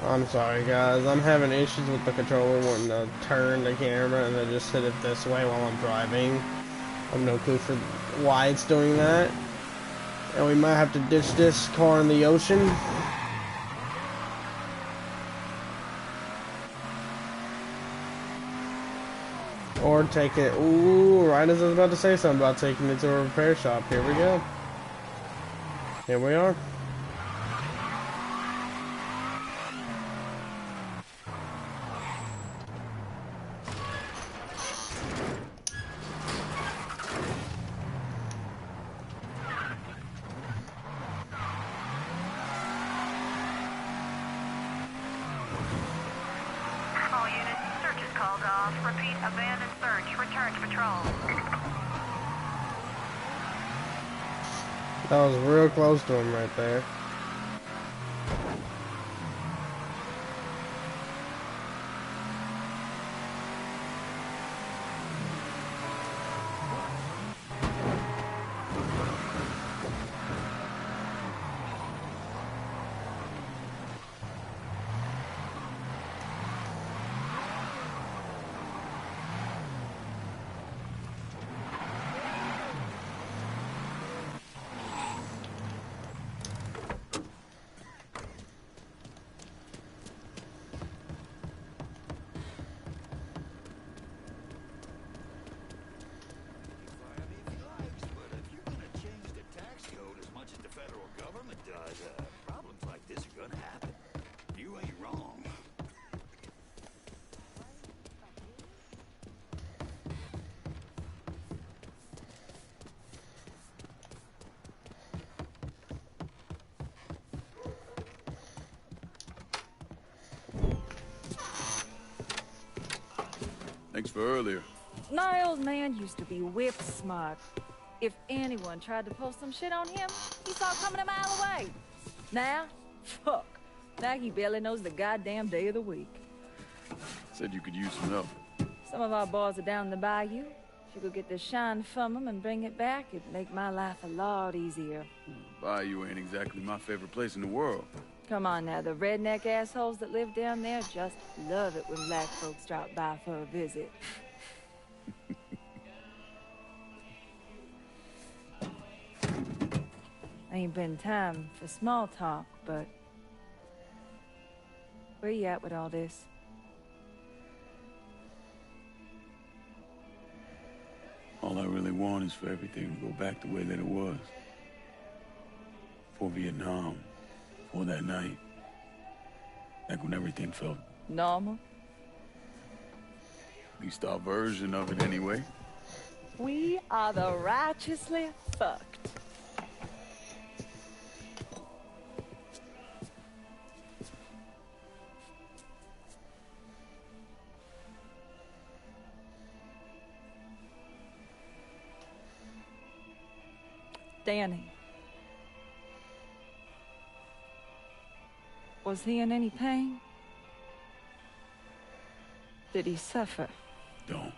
I'm sorry guys, I'm having issues with the controller wanting to turn the camera and then just hit it this way while I'm driving. I have no clue for why it's doing that. And we might have to ditch this car in the ocean. Or take it, ooh, right as I was about to say something about taking it to a repair shop. Here we go. Here we are. All units, search is called off. Repeat, abandoned search. Return to patrol. That was real close to him right there. Thanks for earlier. My old man used to be whip smart. If anyone tried to pull some shit on him, he saw it coming a mile away. Now, fuck. Now he barely knows the goddamn day of the week. Said you could use some help. Some of our boys are down in the bayou. If you could get the shine from them and bring it back, it'd make my life a lot easier. Bayou ain't exactly my favorite place in the world. Come on now, the redneck assholes that live down there just love it when black folks drop by for a visit. Ain't been time for small talk, but where you at with all this? All I really want is for everything to go back the way that it was. Before Vietnam, before that night. Back when everything felt normal. At least our version of it anyway. We are the righteously fucked. Danny. Was he in any pain? Did he suffer? Don't.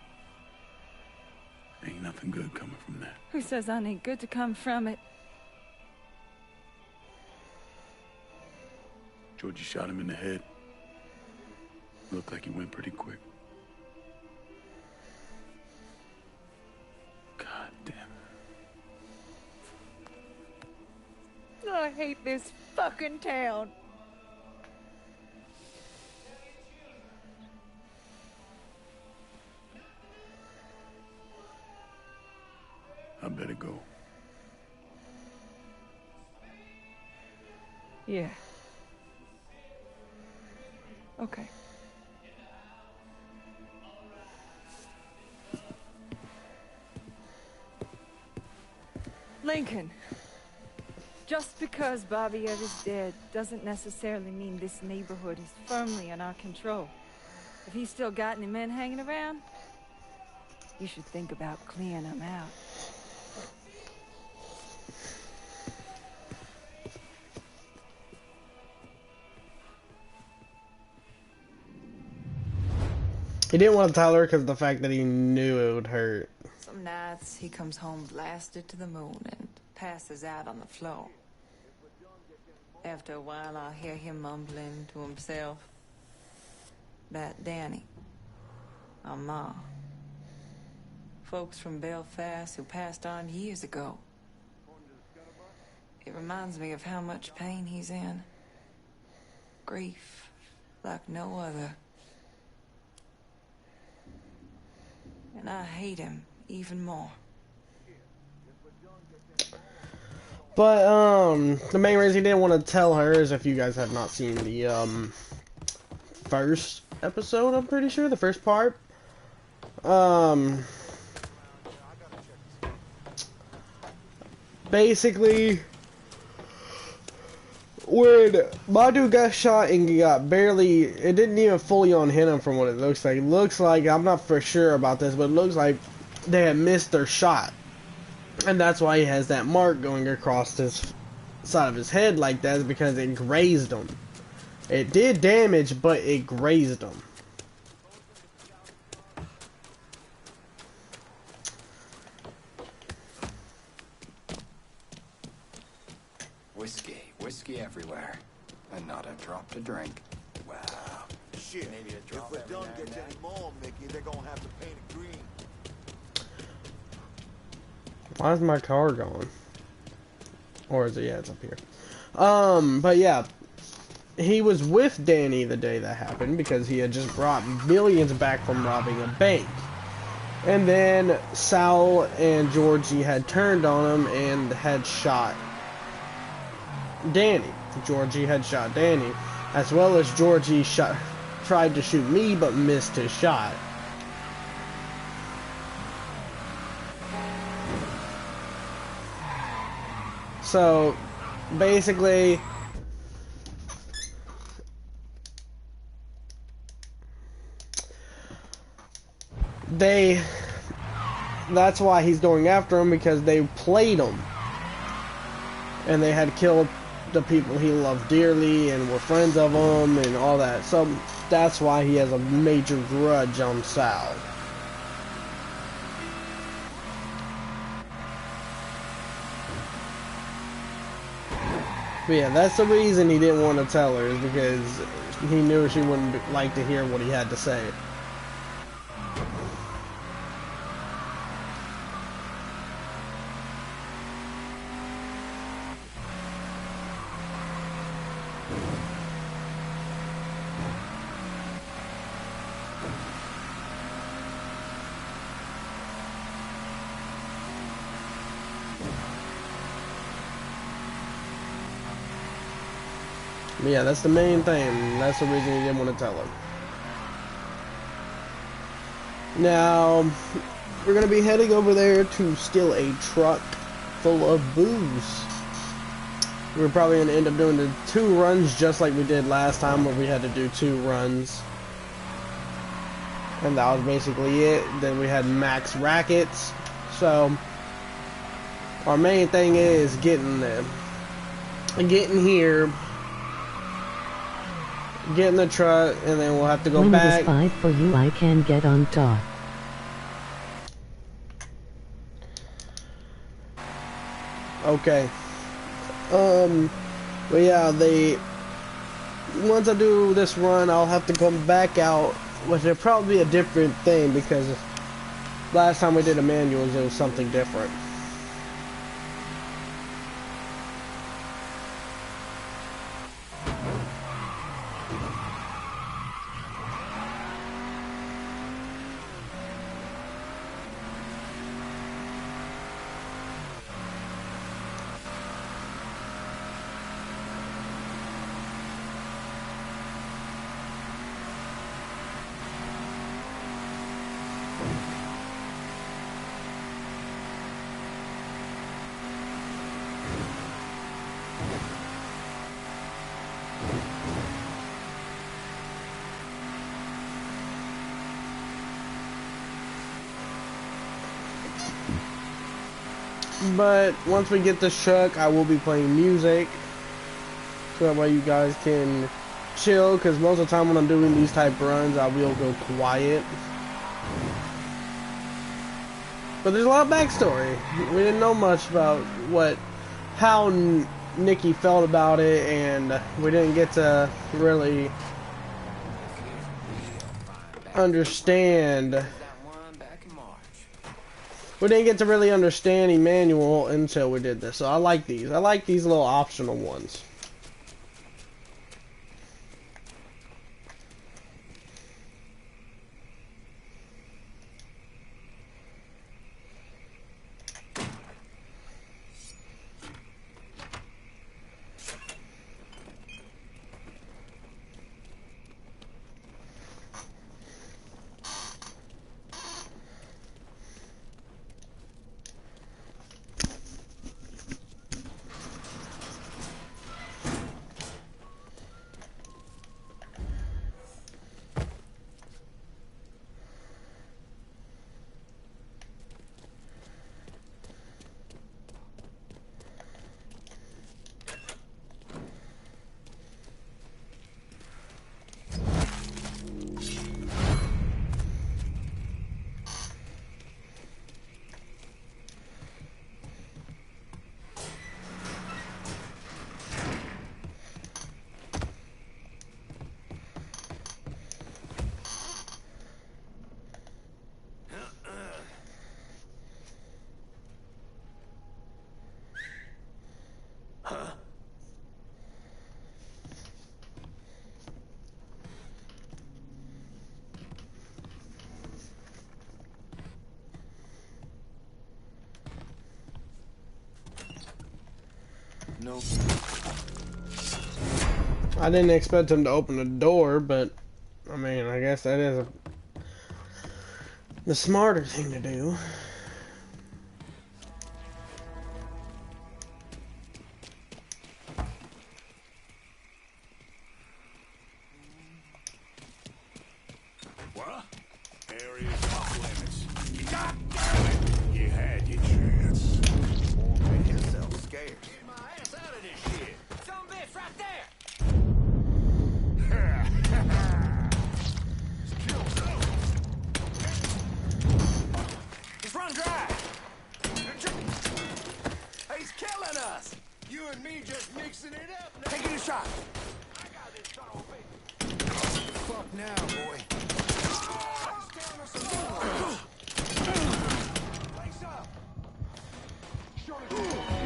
Ain't nothing good coming from that. Who says I need good to come from it? Georgie shot him in the head. Looked like he went pretty quick. God damn it. I hate this fucking town. I better go. Yeah. Okay. Lincoln. Just because Barbie is dead doesn't necessarily mean this neighborhood is firmly in our control. If he's still got any men hanging around, you should think about clearing them out. He didn't want to tell her because of the fact that he knew it would hurt. Some nights he comes home blasted to the moon and passes out on the floor. After a while I'll hear him mumbling to himself about Danny, our ma. Folks from Belfast who passed on years ago. It reminds me of how much pain he's in. Grief like no other. And I hate him even more. But, the main reason he didn't want to tell her is if you guys have not seen the, first episode, I'm pretty sure, the first part. Basically, when my dude got shot and got barely, it didn't even fully on hit him from what it looks like. It looks like, I'm not for sure about this, but it looks like they had missed their shot. And that's why he has that mark going across his side of his head like that, is because it grazed him. It did damage, but it grazed him. Whiskey everywhere, and not a drop to drink. Wow. Shit. Maybe a If drop we every don't now get and any then. more, Mickey, they're gonna have to paint it green. Why is my car gone? Or is it? Yeah, it's up here. But yeah. He was with Danny the day that happened because he had just brought millions back from robbing a bank. And then Sal and Georgie had turned on him and had shot Danny. Georgie had shot Danny, as well as Georgie tried to shoot me but missed his shot. So basically, that's why he's going after him, because they played him. And they had killed the people he loved dearly and were friends of him and all that. So that's why he has a major grudge on Sal. But yeah, that's the reason he didn't want to tell her, is because he knew she wouldn't like to hear what he had to say. But yeah, that's the main thing. That's the reason he didn't want to tell her. Now, we're going to be heading over there to steal a truck full of booze. We're probably going to end up doing the 2 runs just like we did last time, where we had to do 2 runs. And that was basically it. Then we had max rackets. So, our main thing is getting there. Getting here. Get in the truck, and then we'll have to go when back. When it is 5 for you, I can get on top. Okay. But yeah, once I do this run, I'll have to come back out, which will probably be a different thing because last time we did a manuals, it was something different. But once we get this truck, I will be playing music, so that way you guys can chill, because most of the time when I'm doing these type runs, I will go quiet. But there's a lot of backstory. We didn't know much about how Nikki felt about it, and we didn't get to really understand. We didn't get to really understand Emmanuel until we did this. So I like these. I like these little optional ones. No. I didn't expect him to open the door, but I mean, I guess that is the smarter thing to do. What? Area's off limits. God damn it! You had your chance. Won't make yourself scarce. Get my ass out of this shit. Some bitch right there. He's run dry. He's killing us. You and me just mixing it up. Taking a shot. I got this son of a bitch. Fuck now, boy.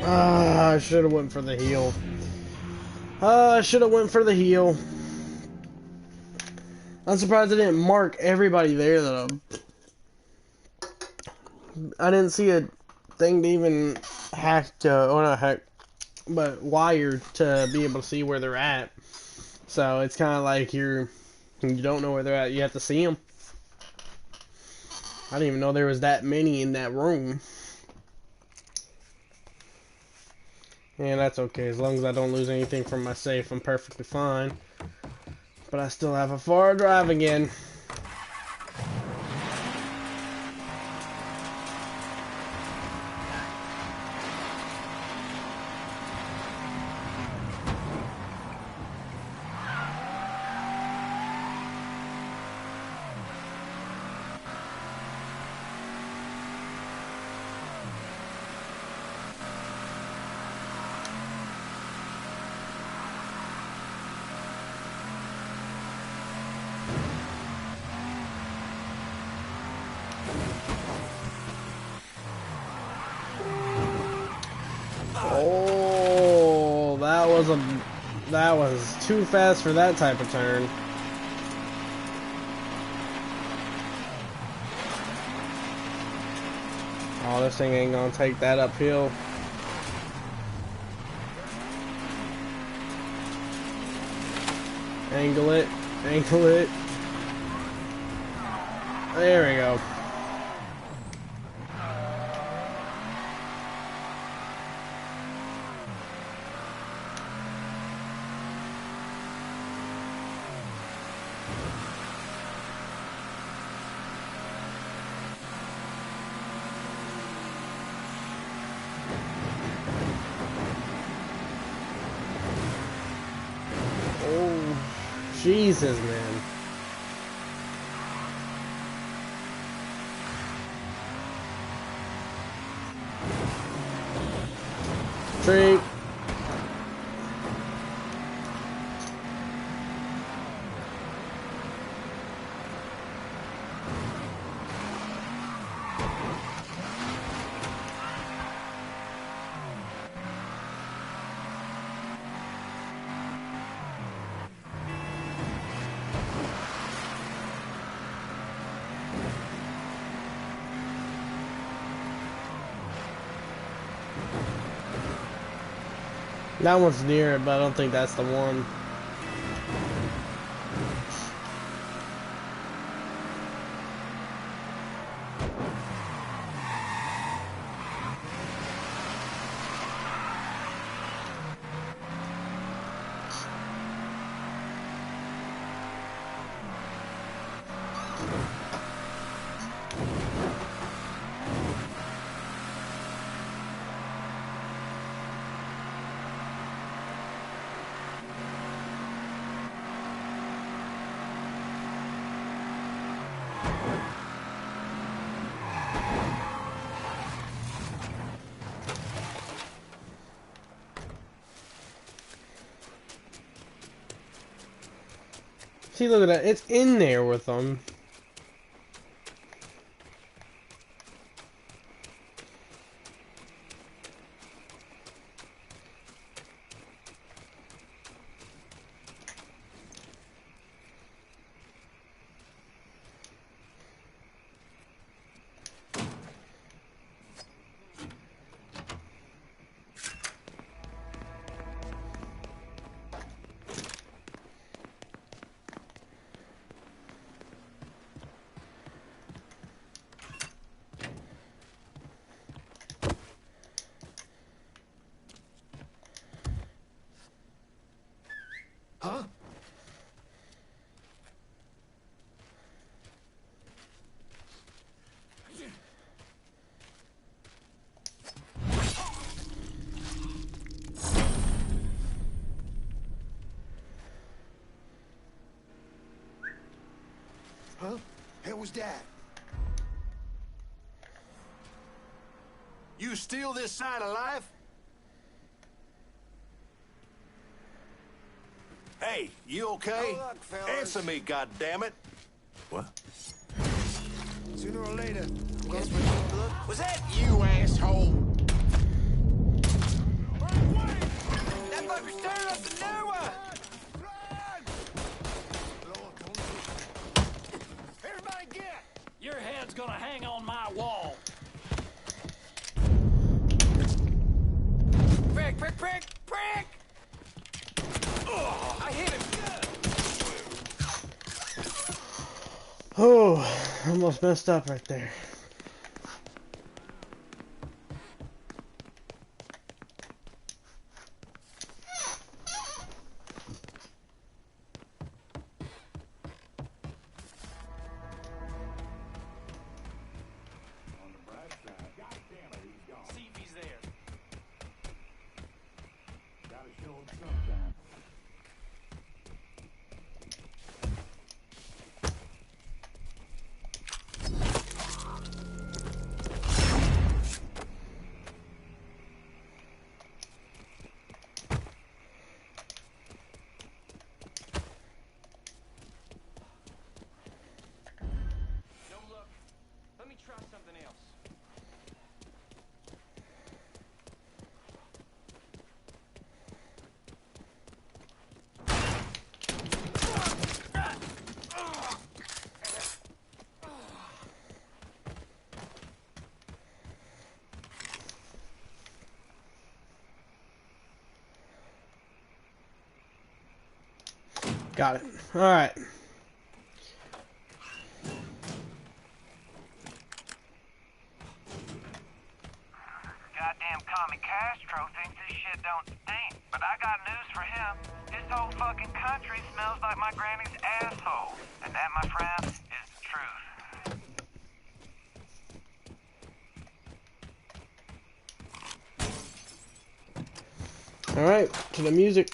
I should have went for the heal. I should have went for the heal. I'm surprised I didn't mark everybody there though. I didn't see a thing to even hack to, or not hack, but wired to be able to see where they're at. So it's kind of like you don't know where they're at. You have to see them. I didn't even know there was that many in that room. And that's okay. As long as I don't lose anything from my safe, I'm perfectly fine. But I still have a far drive again. That was too fast for that type of turn. Oh, this thing ain't gonna take that uphill. Angle it. Angle it. There we go. Oh, Jesus, man. Tree. That one's near it, but I don't think that's the one. See, look at that. It's in there with them. Huh? Huh? Hell was that? You steal this sign of life? Hey, you okay? Oh, look, fellas. Answer me, goddammit. What? Sooner or later, I'm gonna Was that you, asshole? That fucker's tearing up the new one! Everybody get! Your head's gonna hang on my wall. Prick, prick, prick, prick! I hit him! Oh, almost messed up right there. See if he's there. Gotta show him sometime. Got it. Alright. Goddamn commie Castro thinks this shit don't stink, but I got news for him. This whole fucking country smells like my granny's asshole. And that, my friend, is the truth. Alright, to the music.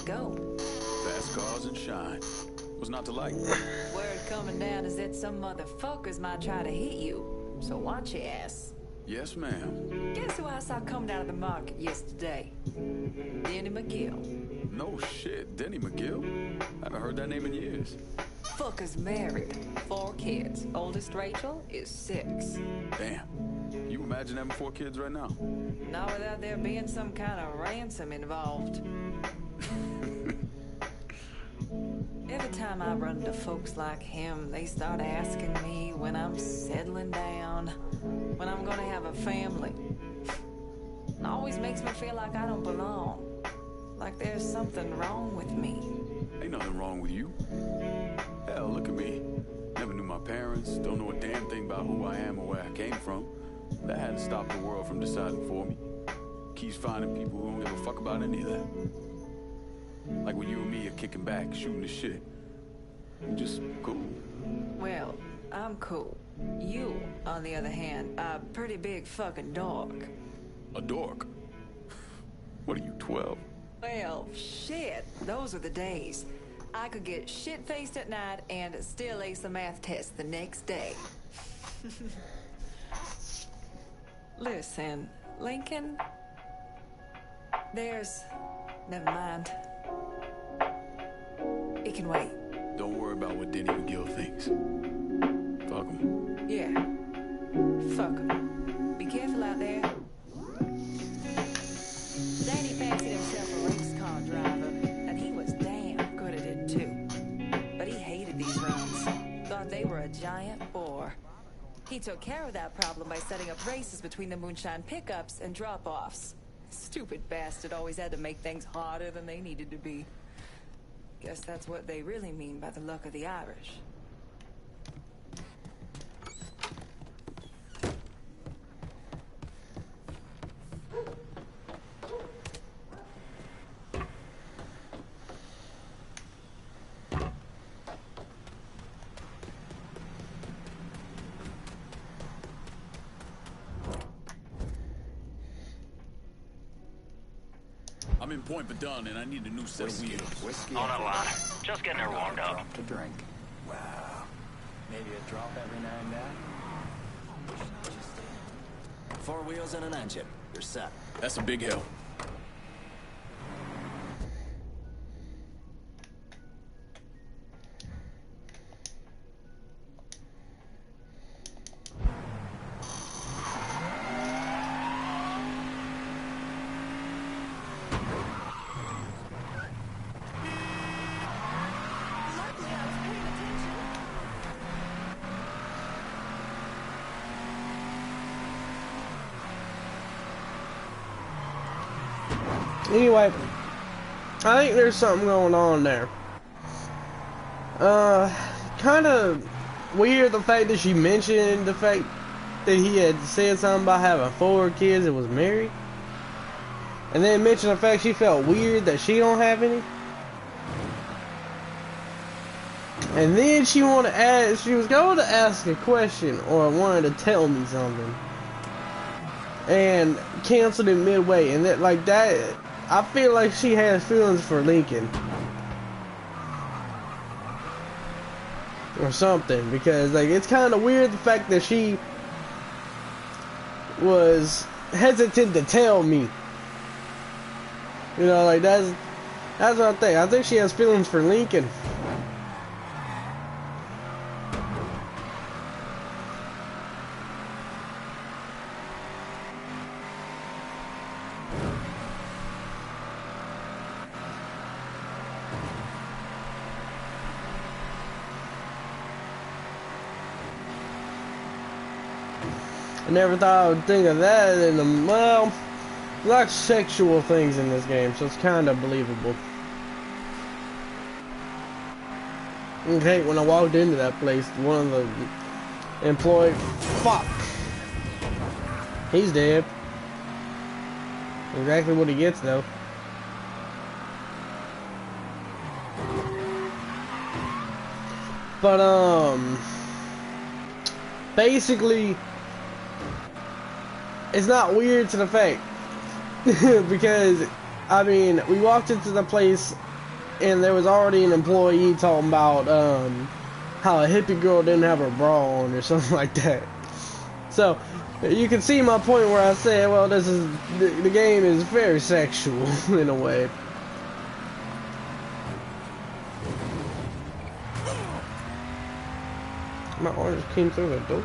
go? Fast cars and shine. What's not to like? Word coming down is that some motherfuckers might try to hit you. So watch your ass. Yes, ma'am. Guess who I saw coming out of the market yesterday? Denny McGill. No shit, Denny McGill? I haven't heard that name in years. Fucker's married. 4 kids. Oldest Rachel is 6. Damn. You imagine having 4 kids right now? Not without there being some kind of ransom involved. Every time I run into folks like him, they start asking me when I'm settling down, when I'm gonna have a family. It always makes me feel like I don't belong. Like there's something wrong with me. Ain't nothing wrong with you. Hell, look at me. Never knew my parents, don't know a damn thing about who I am or where I came from. That hadn't stopped the world from deciding for me. Keeps finding people who don't give a fuck about any of that. Like when you and me are kicking back, shooting the shit. We're just cool. Well, I'm cool. You, on the other hand, are a pretty big fucking dork. A dork? What are you, 12? Well, shit. Those are the days. I could get shit-faced at night and still ace a math test the next day. Listen, Lincoln, never mind. It can wait. Don't worry about what Denny McGill thinks. Fuck him. Yeah. Fuck him. Be careful out there. Danny fancied himself a race car driver, and he was damn good at it too. But he hated these runs. Thought they were a giant bore. He took care of that problem by setting up races between the moonshine pickups and drop-offs. Stupid bastard always had to make things harder than they needed to be. Guess that's what they really mean by the luck of the Irish. I'm in Point Verdun and I need a new set of wheels. Whiskey. On a lot. Just getting her warmed up. Drop to drink. Wow. Maybe a drop every now and then. 4 wheels and an engine. You're set. That's a big help. Anyway, I think there's something going on there. Kind of weird the fact that she mentioned the fact that he had said something about having 4 kids and was married. And then mentioned the fact she felt weird that she don't have any. And then she was going to ask a question or wanted to tell me something. And canceled it midway. And that, like that, I feel like she has feelings for Lincoln. Or something. Because, like, it's kind of weird the fact that she was hesitant to tell me. You know, like, that's what I think. I think she has feelings for Lincoln. I never thought I would think of that in the, well, like sexual things in this game, so it's kind of believable. Okay, when I walked into that place, one of the employees, fuck, he's dead. Exactly what he gets though. But basically, it's not weird to the fact because, I mean, we walked into the place and there was already an employee talking about how a hippie girl didn't have her bra on or something like that. So you can see my point where I say, well, this is the game is very sexual in a way. My orange came through the door.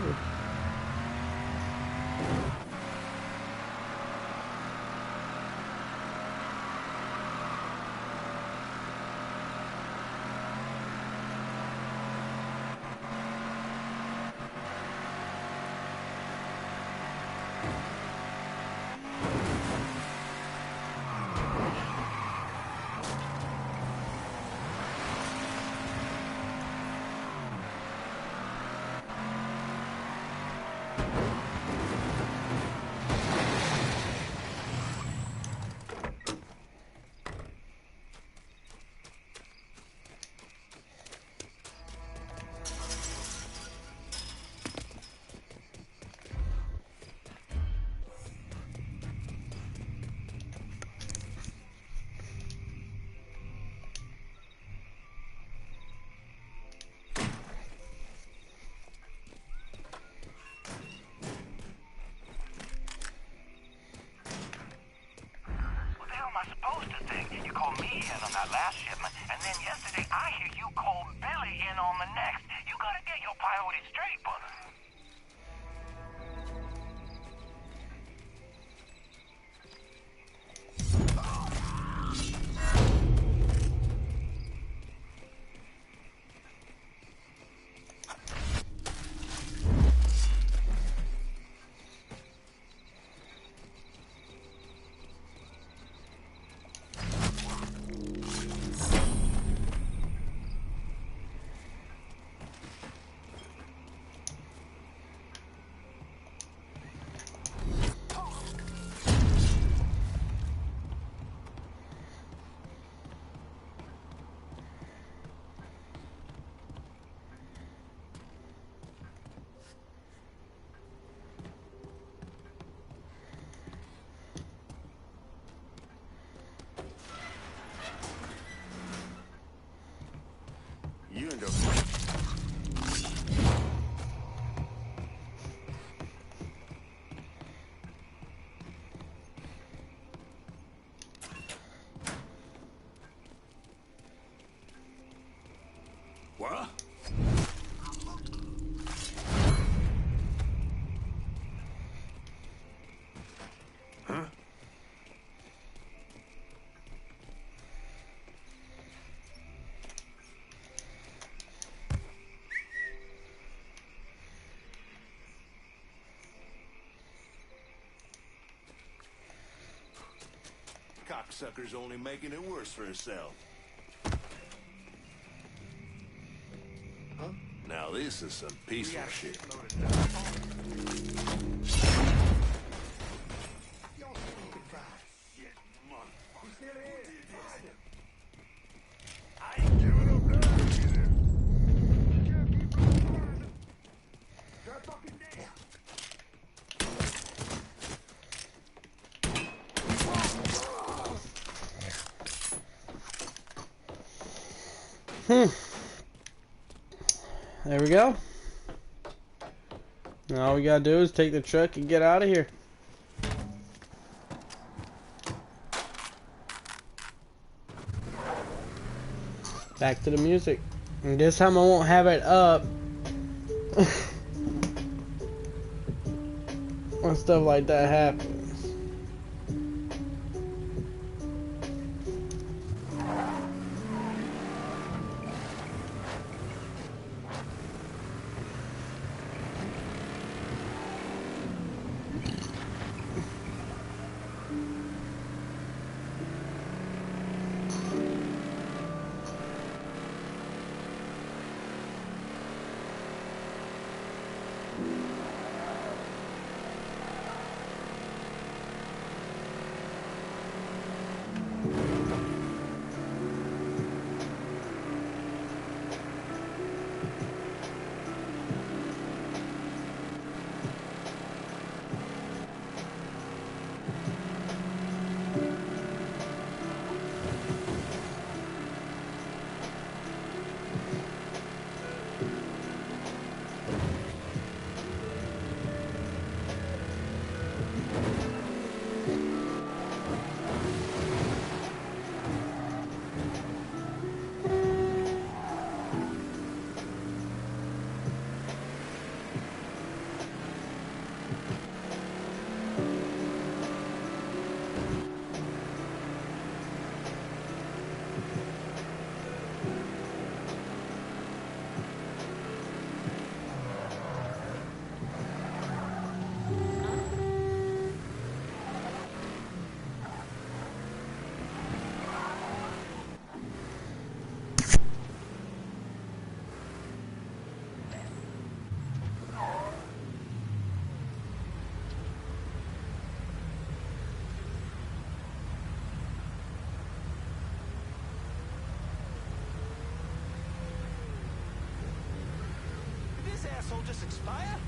Last shipment, and then yesterday I hear you call Billy in on the next. You gotta get your priorities straight, brother. You end up. What? Huh? Cocksucker's only making it worse for himself. Huh? Now this is some peaceful shit. There we go. Now all we gotta do is take the truck and get out of here. Back to the music. And this time I won't have it up. When stuff like that happens. just expire?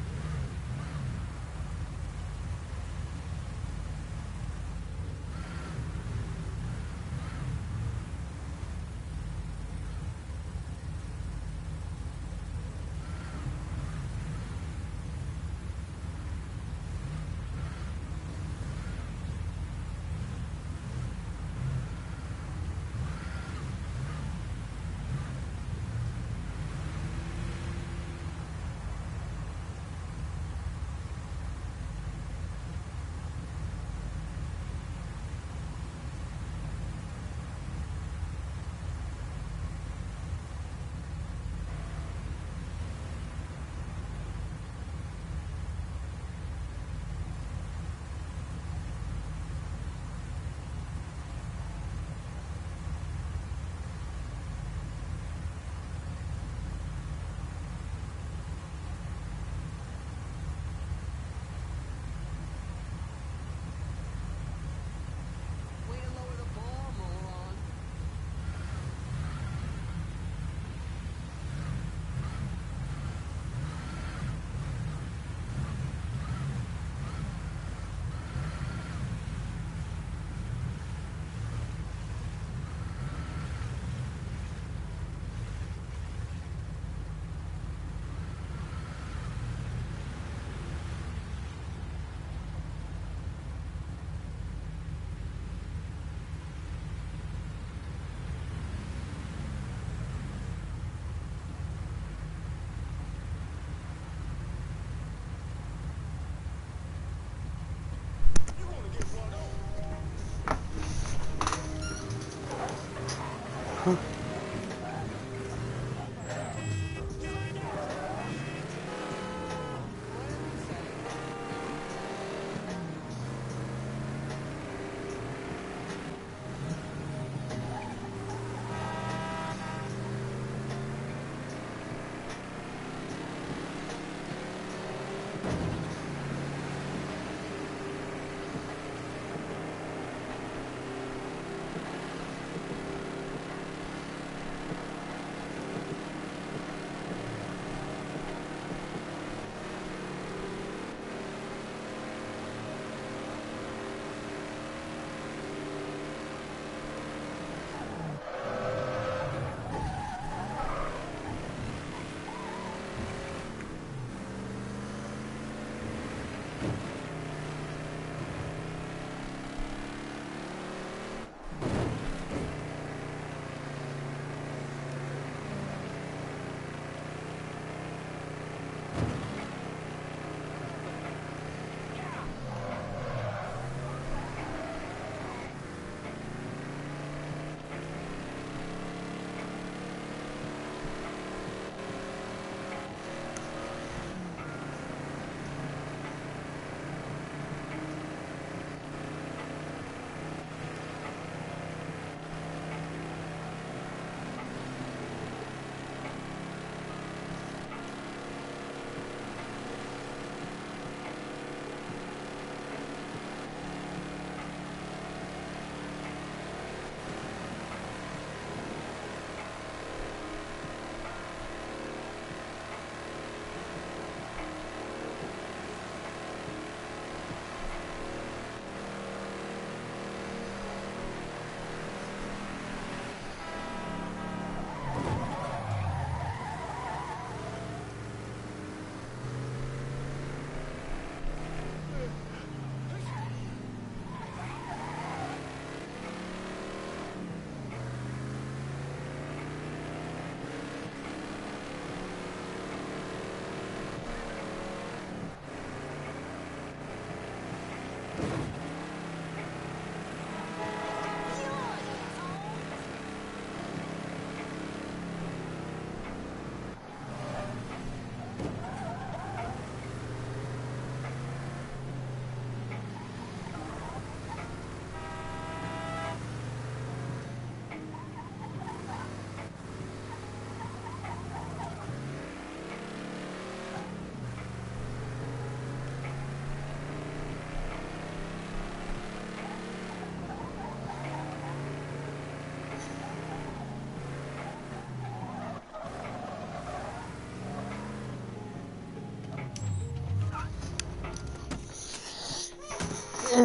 I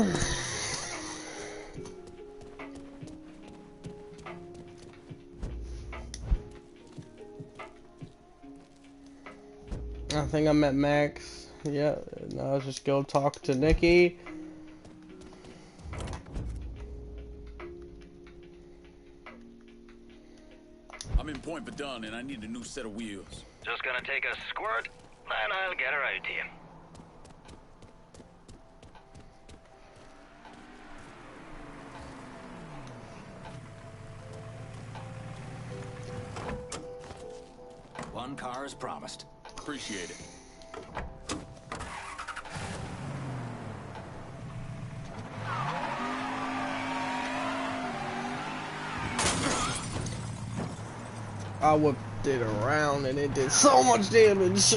think I met Max. Yeah, now let's just go talk to Nikki. I'm in Point Verdun and I need a new set of wheels. Just gonna take a squirt, and I'll get her out to you. One car as promised. Appreciate it. I whipped it around and it did so much damage.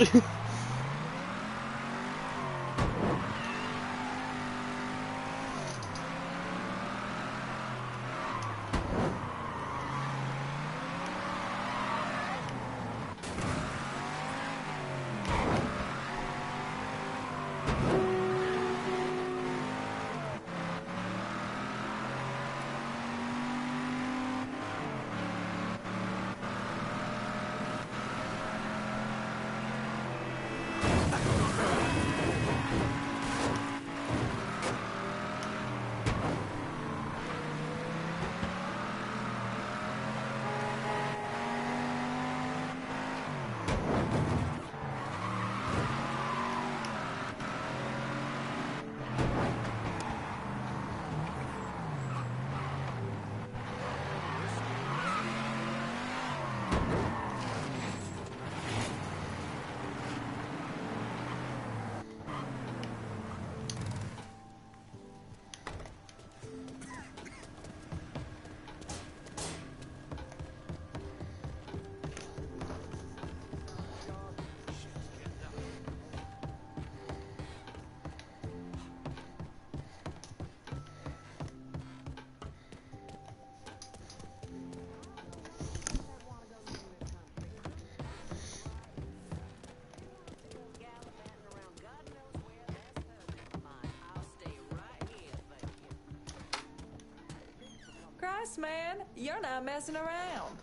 Christ, man, you're not messing around.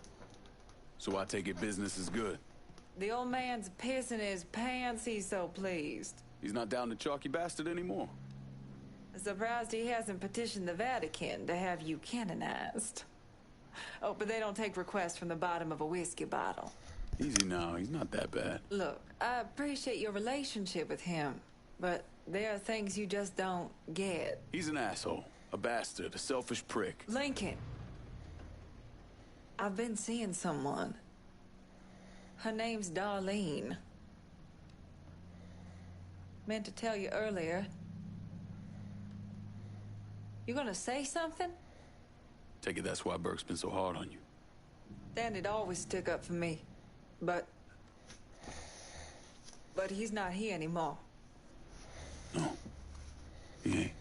So I take it business is good. The old man's pissing his pants, he's so pleased. He's not down the chalky bastard anymore. Surprised he hasn't petitioned the Vatican to have you canonized. Oh, but they don't take requests from the bottom of a whiskey bottle. Easy now, he's not that bad. Look, I appreciate your relationship with him, but there are things you just don't get. He's an asshole, a bastard, a selfish prick. Lincoln, I've been seeing someone. Her name's Darlene. Meant to tell you earlier. You gonna say something? Take it that's why Burke's been so hard on you. Dan'd always stick up for me. But he's not here anymore. No. He ain't.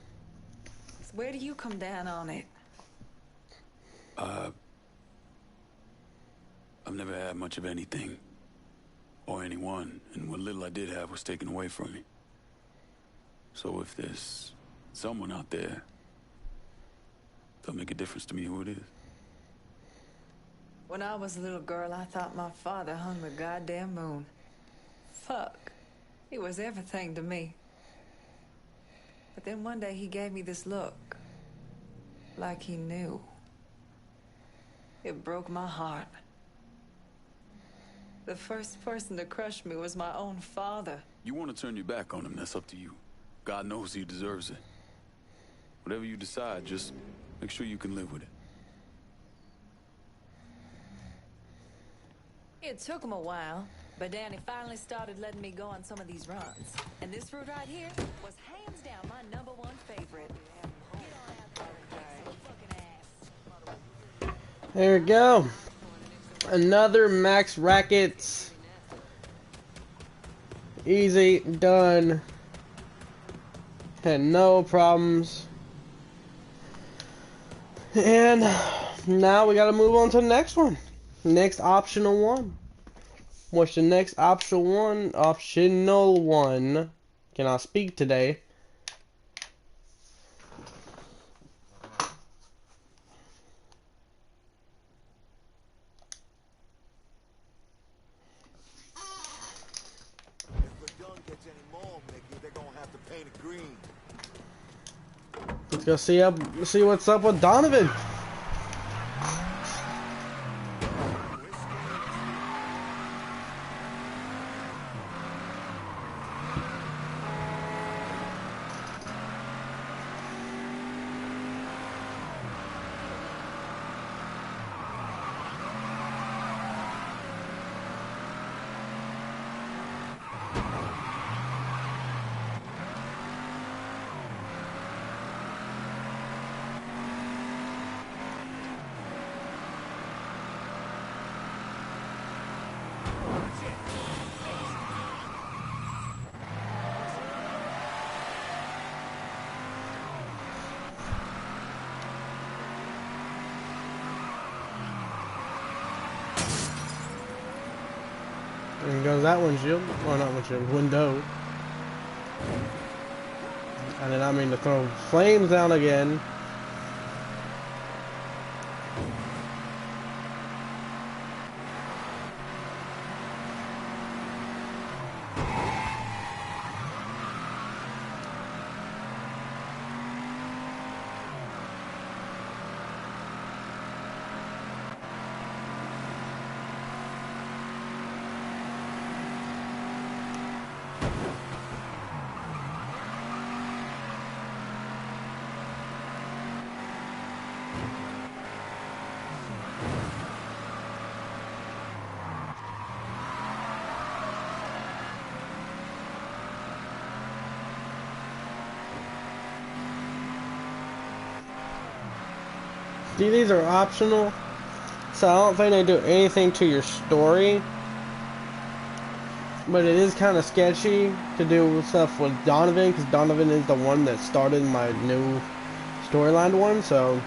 So where do you come down on it? I've never had much of anything. Or anyone. And what little I did have was taken away from me. So if there's someone out there, don't make a difference to me who it is. When I was a little girl, I thought my father hung the goddamn moon. Fuck. He was everything to me. But then one day he gave me this look. Like he knew. It broke my heart. The first person to crush me was my own father. You want to turn your back on him, that's up to you. God knows he deserves it. Whatever you decide, just make sure you can live with it. It took him a while, but Danny finally started letting me go on some of these runs. And this route right here was hands down my #1 favorite. There we go. Another max rackets. Easy, done. Had no problems. And now we gotta move on to the next one. Next optional one. What's the next optional one? Optional one. Cannot speak today. Let's go see what's up with Donovan. And goes that windshield, or not windshield, window. And then I mean to throw flames down again. See, these are optional, so I don't think they do anything to your story. But it is kind of sketchy to do stuff with Donovan, because Donovan is the one that started my new storyline one, so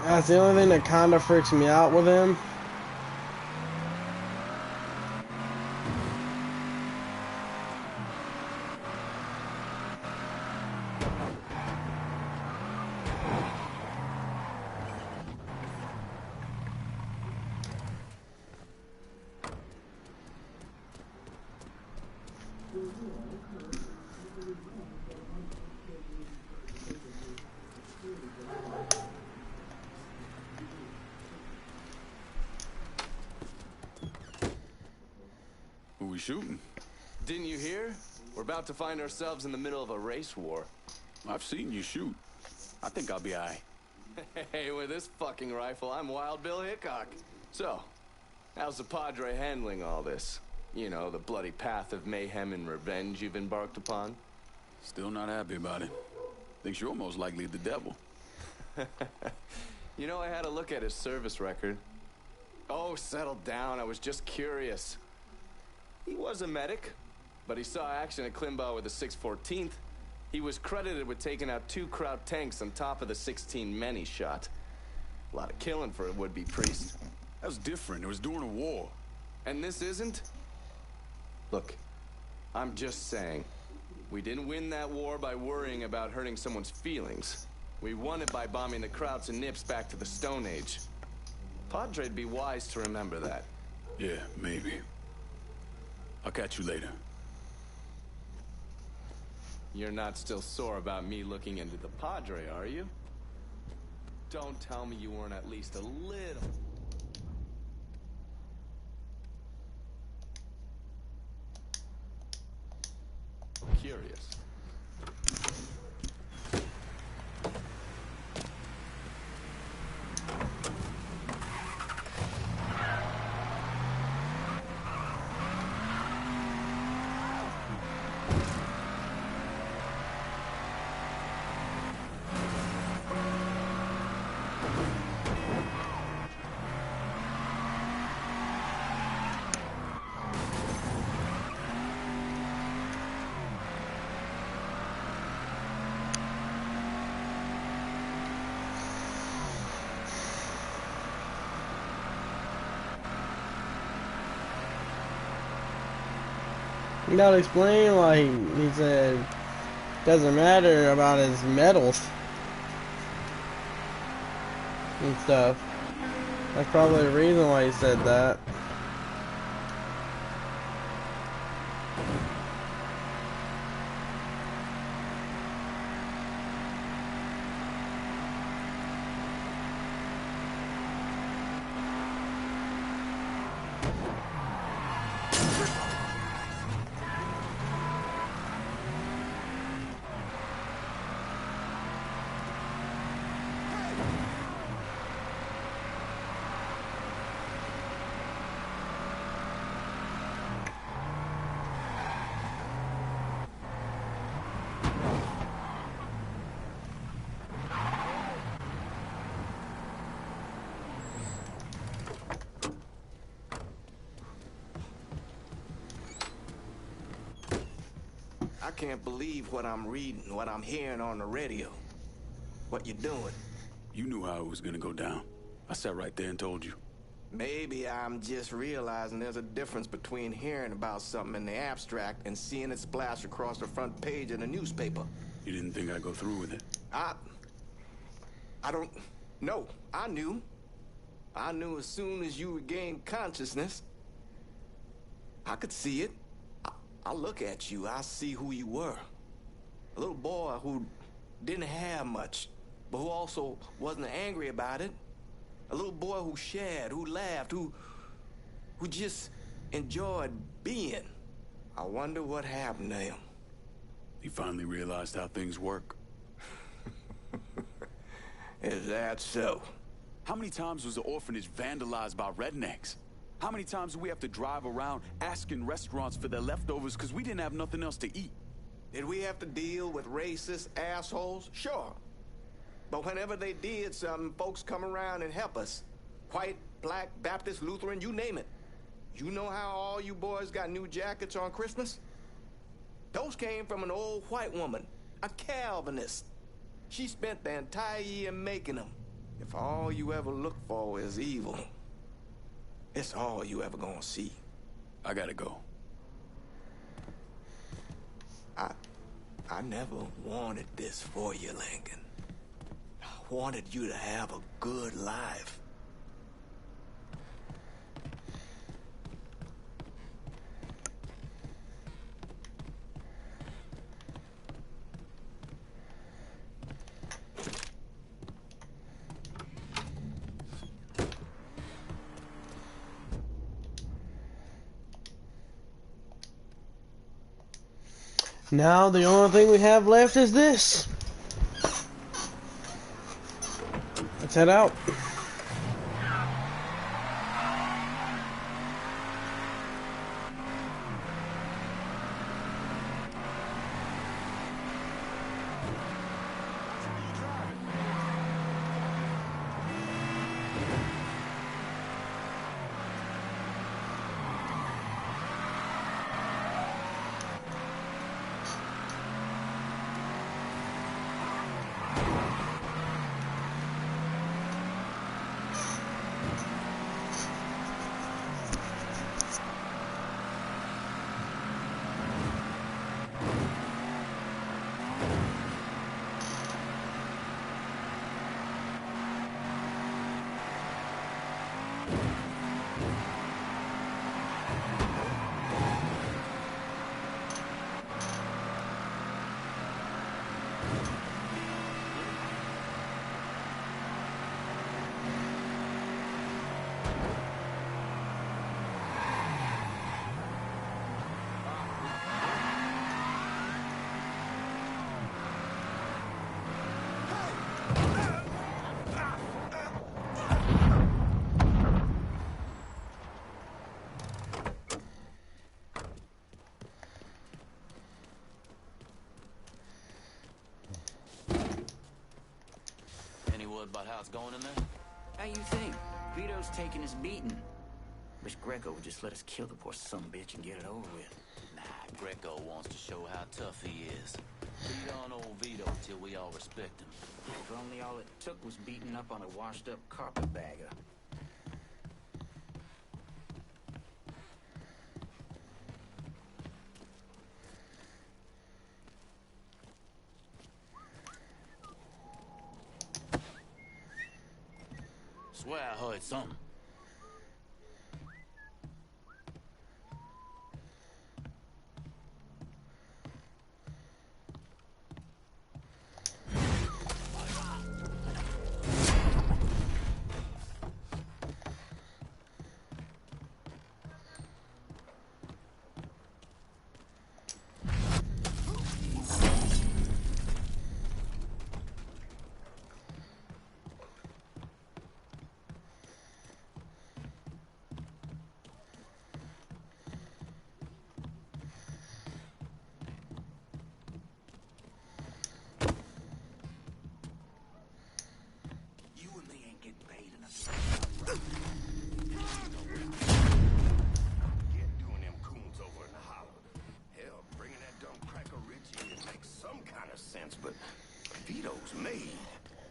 that's the only thing that kind of freaks me out with him. Who we shooting? Didn't you hear? We're about to find ourselves in the middle of a race war. I've seen you shoot. I think I'll be alright. Hey, with this fucking rifle, I'm Wild Bill Hickok. So, how's the Padre handling all this? You know, the bloody path of mayhem and revenge you've embarked upon? Still not happy about it. Thinks you're most likely the devil. You know, I had a look at his service record. Oh, settle down. I was just curious. He was a medic, but he saw action at Klimbaugh with the 614th. He was credited with taking out 2 Kraut tanks on top of the 16 men he shot. A lot of killing for a would-be priest. That was different. It was during a war. And this isn't? Look, I'm just saying. We didn't win that war by worrying about hurting someone's feelings. We won it by bombing the Krauts and Nips back to the Stone Age. Padre'd be wise to remember that. Yeah, maybe. I'll catch you later. You're not still sore about me looking into the Padre, are you? Don't tell me you weren't at least a little... curious. You gotta explain, like, he said, doesn't matter about his medals and stuff. That's probably the reason why he said that. I can't believe what I'm reading, what I'm hearing on the radio. What you doing? You knew how it was gonna go down. I sat right there and told you. Maybe I'm just realizing there's a difference between hearing about something in the abstract and seeing it splash across the front page of the newspaper. You didn't think I'd go through with it? I don't... No, I knew. I knew as soon as you regained consciousness. I could see it. I look at you, I see who you were. A little boy who didn't have much, but who also wasn't angry about it. A little boy who shared, who laughed, who just enjoyed being. I wonder what happened to him. He finally realized how things work. Is that so? How many times was the orphanage vandalized by rednecks? How many times do we have to drive around asking restaurants for their leftovers because we didn't have nothing else to eat? Did we have to deal with racist assholes? Sure. But whenever they did something, folks come around and help us. White, black, Baptist, Lutheran, you name it. You know how all you boys got new jackets on Christmas? Those came from an old white woman, a Calvinist. She spent the entire year making them. If all you ever look for is evil, it's all you ever gonna see. I gotta go. I never wanted this for you, Lincoln. I wanted you to have a good life. Now the only thing we have left is this. Let's head out. About how it's going in there? How you think? Vito's taking his beating. Wish Greco would just let us kill the poor sumbitch and get it over with. Nah, Greco wants to show how tough he is. Beat on old Vito till we all respect him. If only all it took was beating up on a washed-up carpetbagger. Swear I heard something.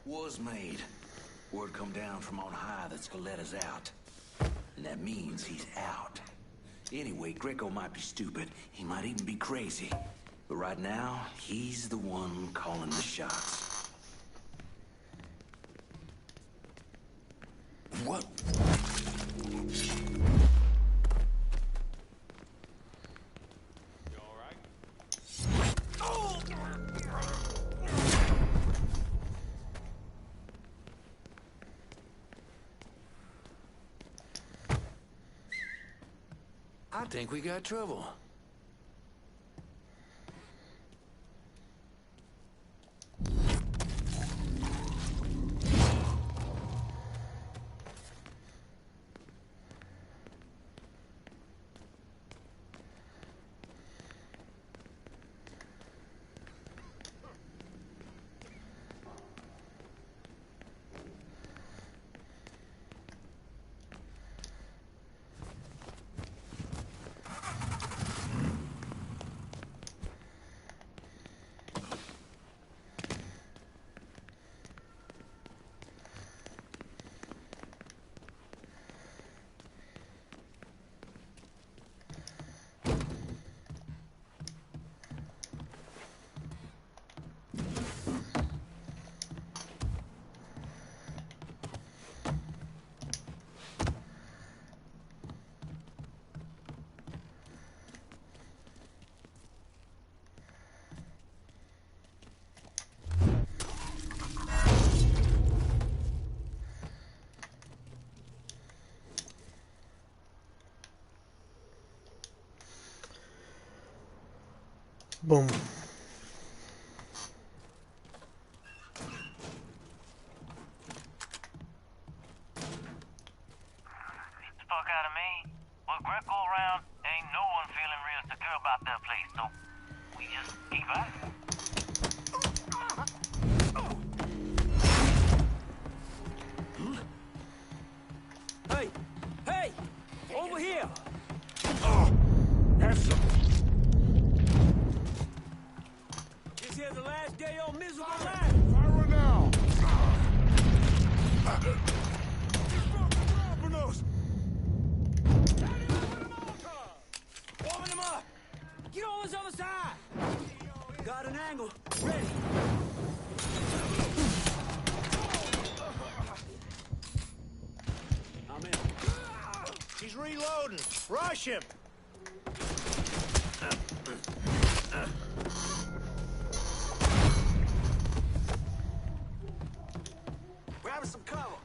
Was made. Word come down from on high that Skelet's out. And that means he's out. Anyway, Greco might be stupid. He might even be crazy. But right now, he's the one calling the shots. What? I think we got trouble. Boom. Fuck out of me. With Greco around, ain't no one feeling real secure about that place, so we just keep at it. Hey! Hey! Over here! Have some. This here's the last day of your miserable life! Fire now! Warming them up! Get on this other side! Got an angle. Ready. I'm in. He's reloading. Rush him. Grabbing some cover.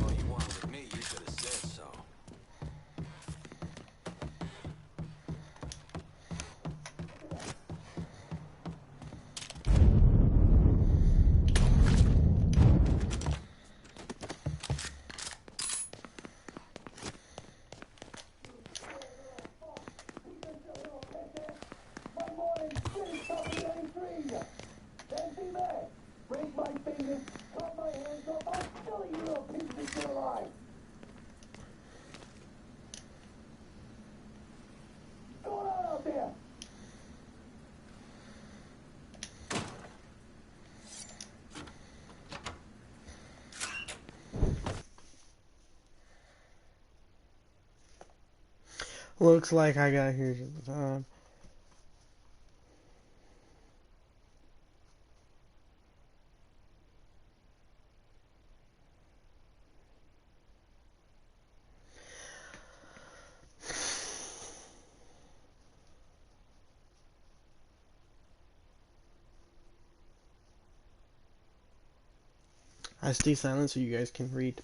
All you want with me, you should have said so. Looks like I got here at the time. I stay silent so you guys can read.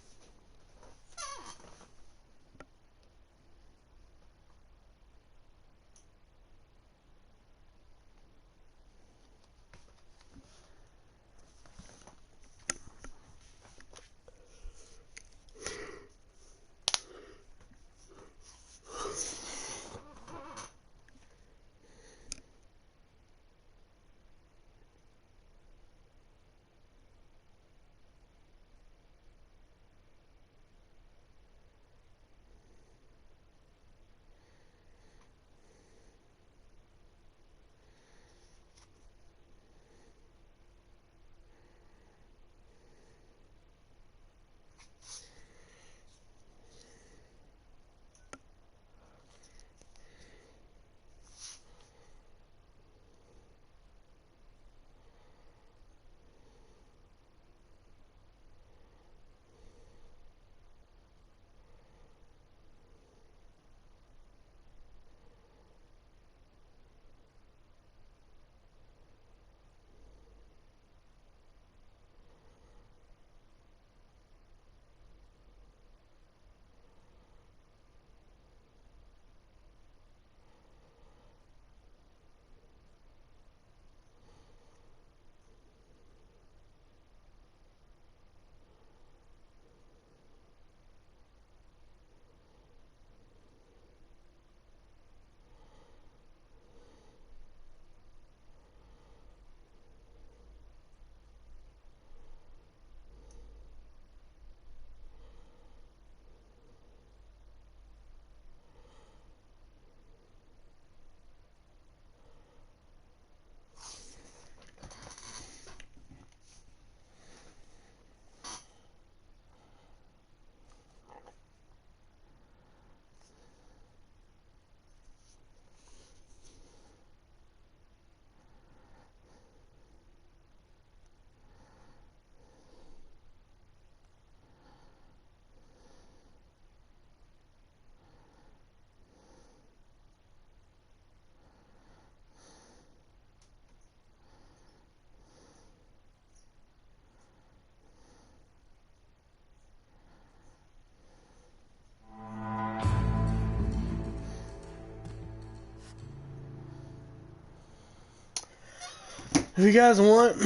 If you guys want,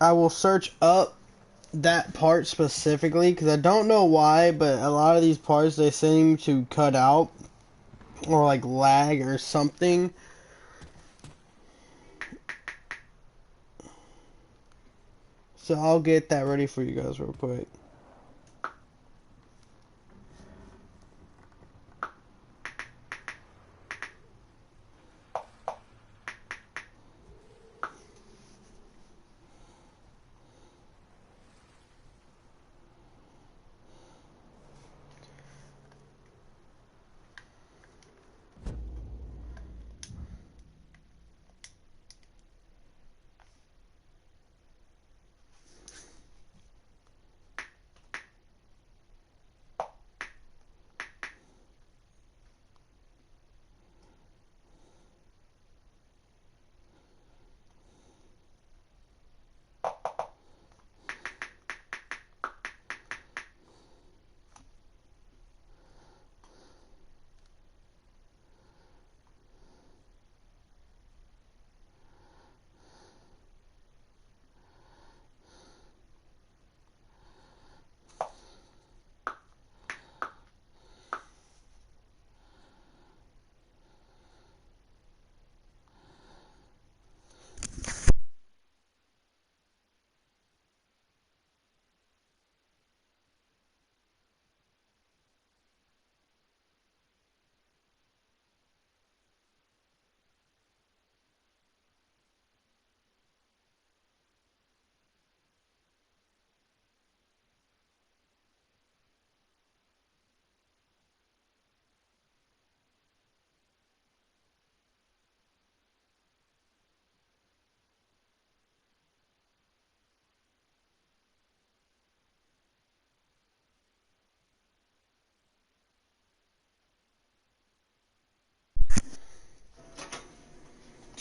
I will search up that part specifically, because I don't know why, but a lot of these parts they seem to cut out or like lag or something. So I'll get that ready for you guys real quick.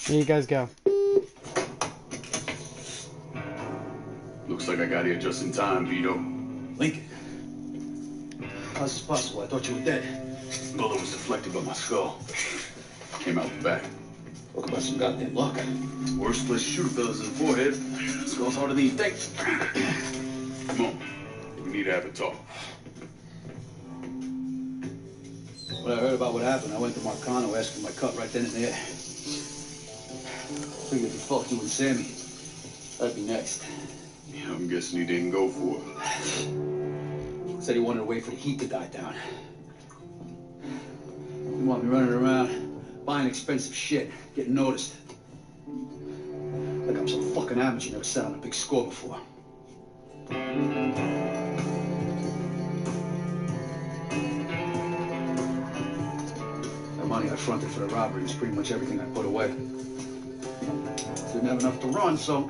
Here you guys go. Looks like I got here just in time, Vito. Lincoln. How's this possible? I thought you were dead. Bullet was deflected by my skull. Came out the back. Talk about some goddamn luck. Worst place to shoot a fella's in the forehead. Skull's harder than you think. Come on. We need to have a talk. When I heard about what happened, I went to Marcano asking my cut right then and there. Figured if he fucked you and Sammy, that'd be next. Yeah, I'm guessing he didn't go for it. Said he wanted to wait for the heat to die down. Didn't want me running around, buying expensive shit, getting noticed. Like I'm some fucking amateur never sat on a big score before. The money I fronted for the robbery was pretty much everything I put away. Didn't have enough to run, so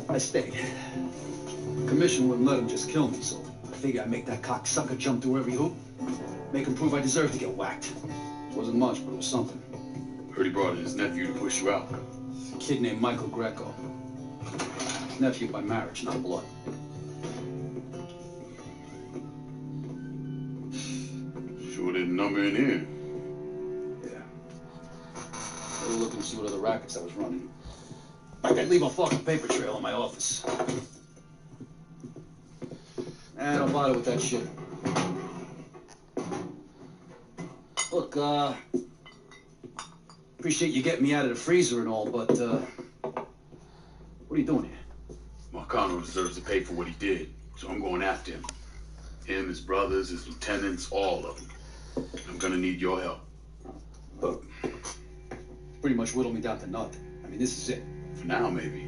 I stayed. The commission wouldn't let him just kill me, so I figured I'd make that cocksucker jump through every hoop. Make him prove I deserve to get whacked. Wasn't much, but it was something. Heard he brought in his nephew to push you out. A kid named Michael Greco. Nephew by marriage, not blood. Sure didn't number in here. They were looking to see what other rackets I was running. I could leave a fucking paper trail in my office. I don't bother with that shit. Look, appreciate you getting me out of the freezer and all, but, what are you doing here? Marcano deserves to pay for what he did, so I'm going after him. Him, his brothers, his lieutenants, all of them. I'm gonna need your help. Look, pretty much whittled me down to nothing. I mean, this is it. For now, maybe.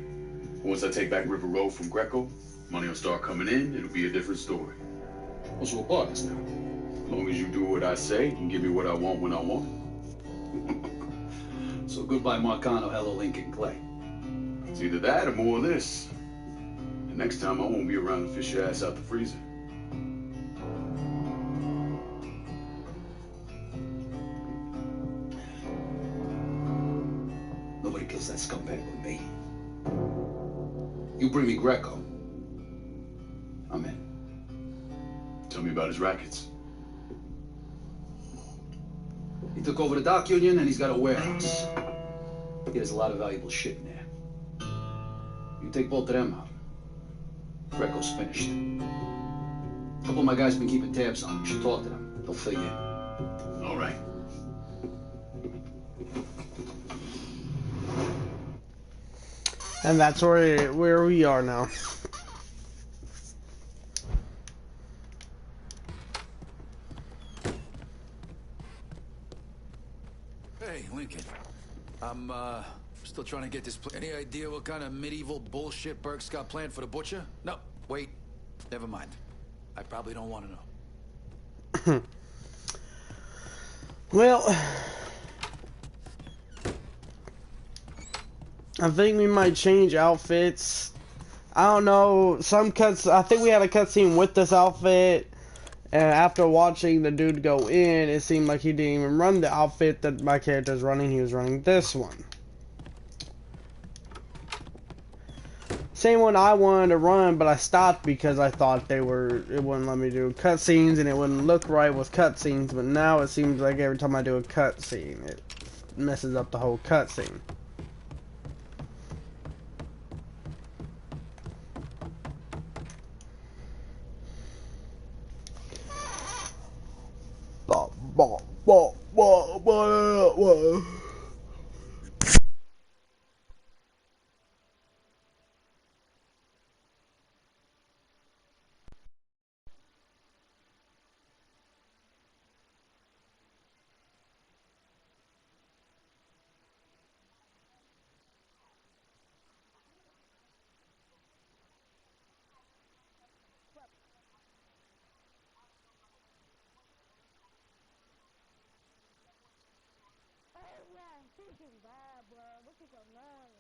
Once I take back River Road from Greco, money will start coming in, it'll be a different story. Well, so we're partners now. As long as you do what I say and give me what I want when I want. So goodbye, Marcano, hello, Lincoln Clay. It's either that or more of this. And next time, I won't be around to fish your ass out the freezer. Nobody kills that scumbag with me. You bring me Greco, I'm in. Tell me about his rackets. He took over the dock union and he's got a warehouse. Yeah, there's a lot of valuable shit in there. You take both of them out. Greco's finished. A couple of my guys have been keeping tabs on him. You should talk to them. They'll fill you in. All right. And that's where we are now. Hey, Lincoln. I'm still trying to get this. Any idea what kind of medieval bullshit Burke's got planned for the butcher? No, wait. Never mind. I probably don't want to know. Well, I think we might change outfits. I don't know. Some cuts. I think we had a cutscene with this outfit, and after watching the dude go in, it seemed like he didn't even run the outfit that my character's running. He was running this one. Same one I wanted to run, but I stopped because I thought it wouldn't let me do cutscenes and it wouldn't look right with cutscenes. But now it seems like every time I do a cutscene, it messes up the whole cutscene. This is bad, bro. This is a mess.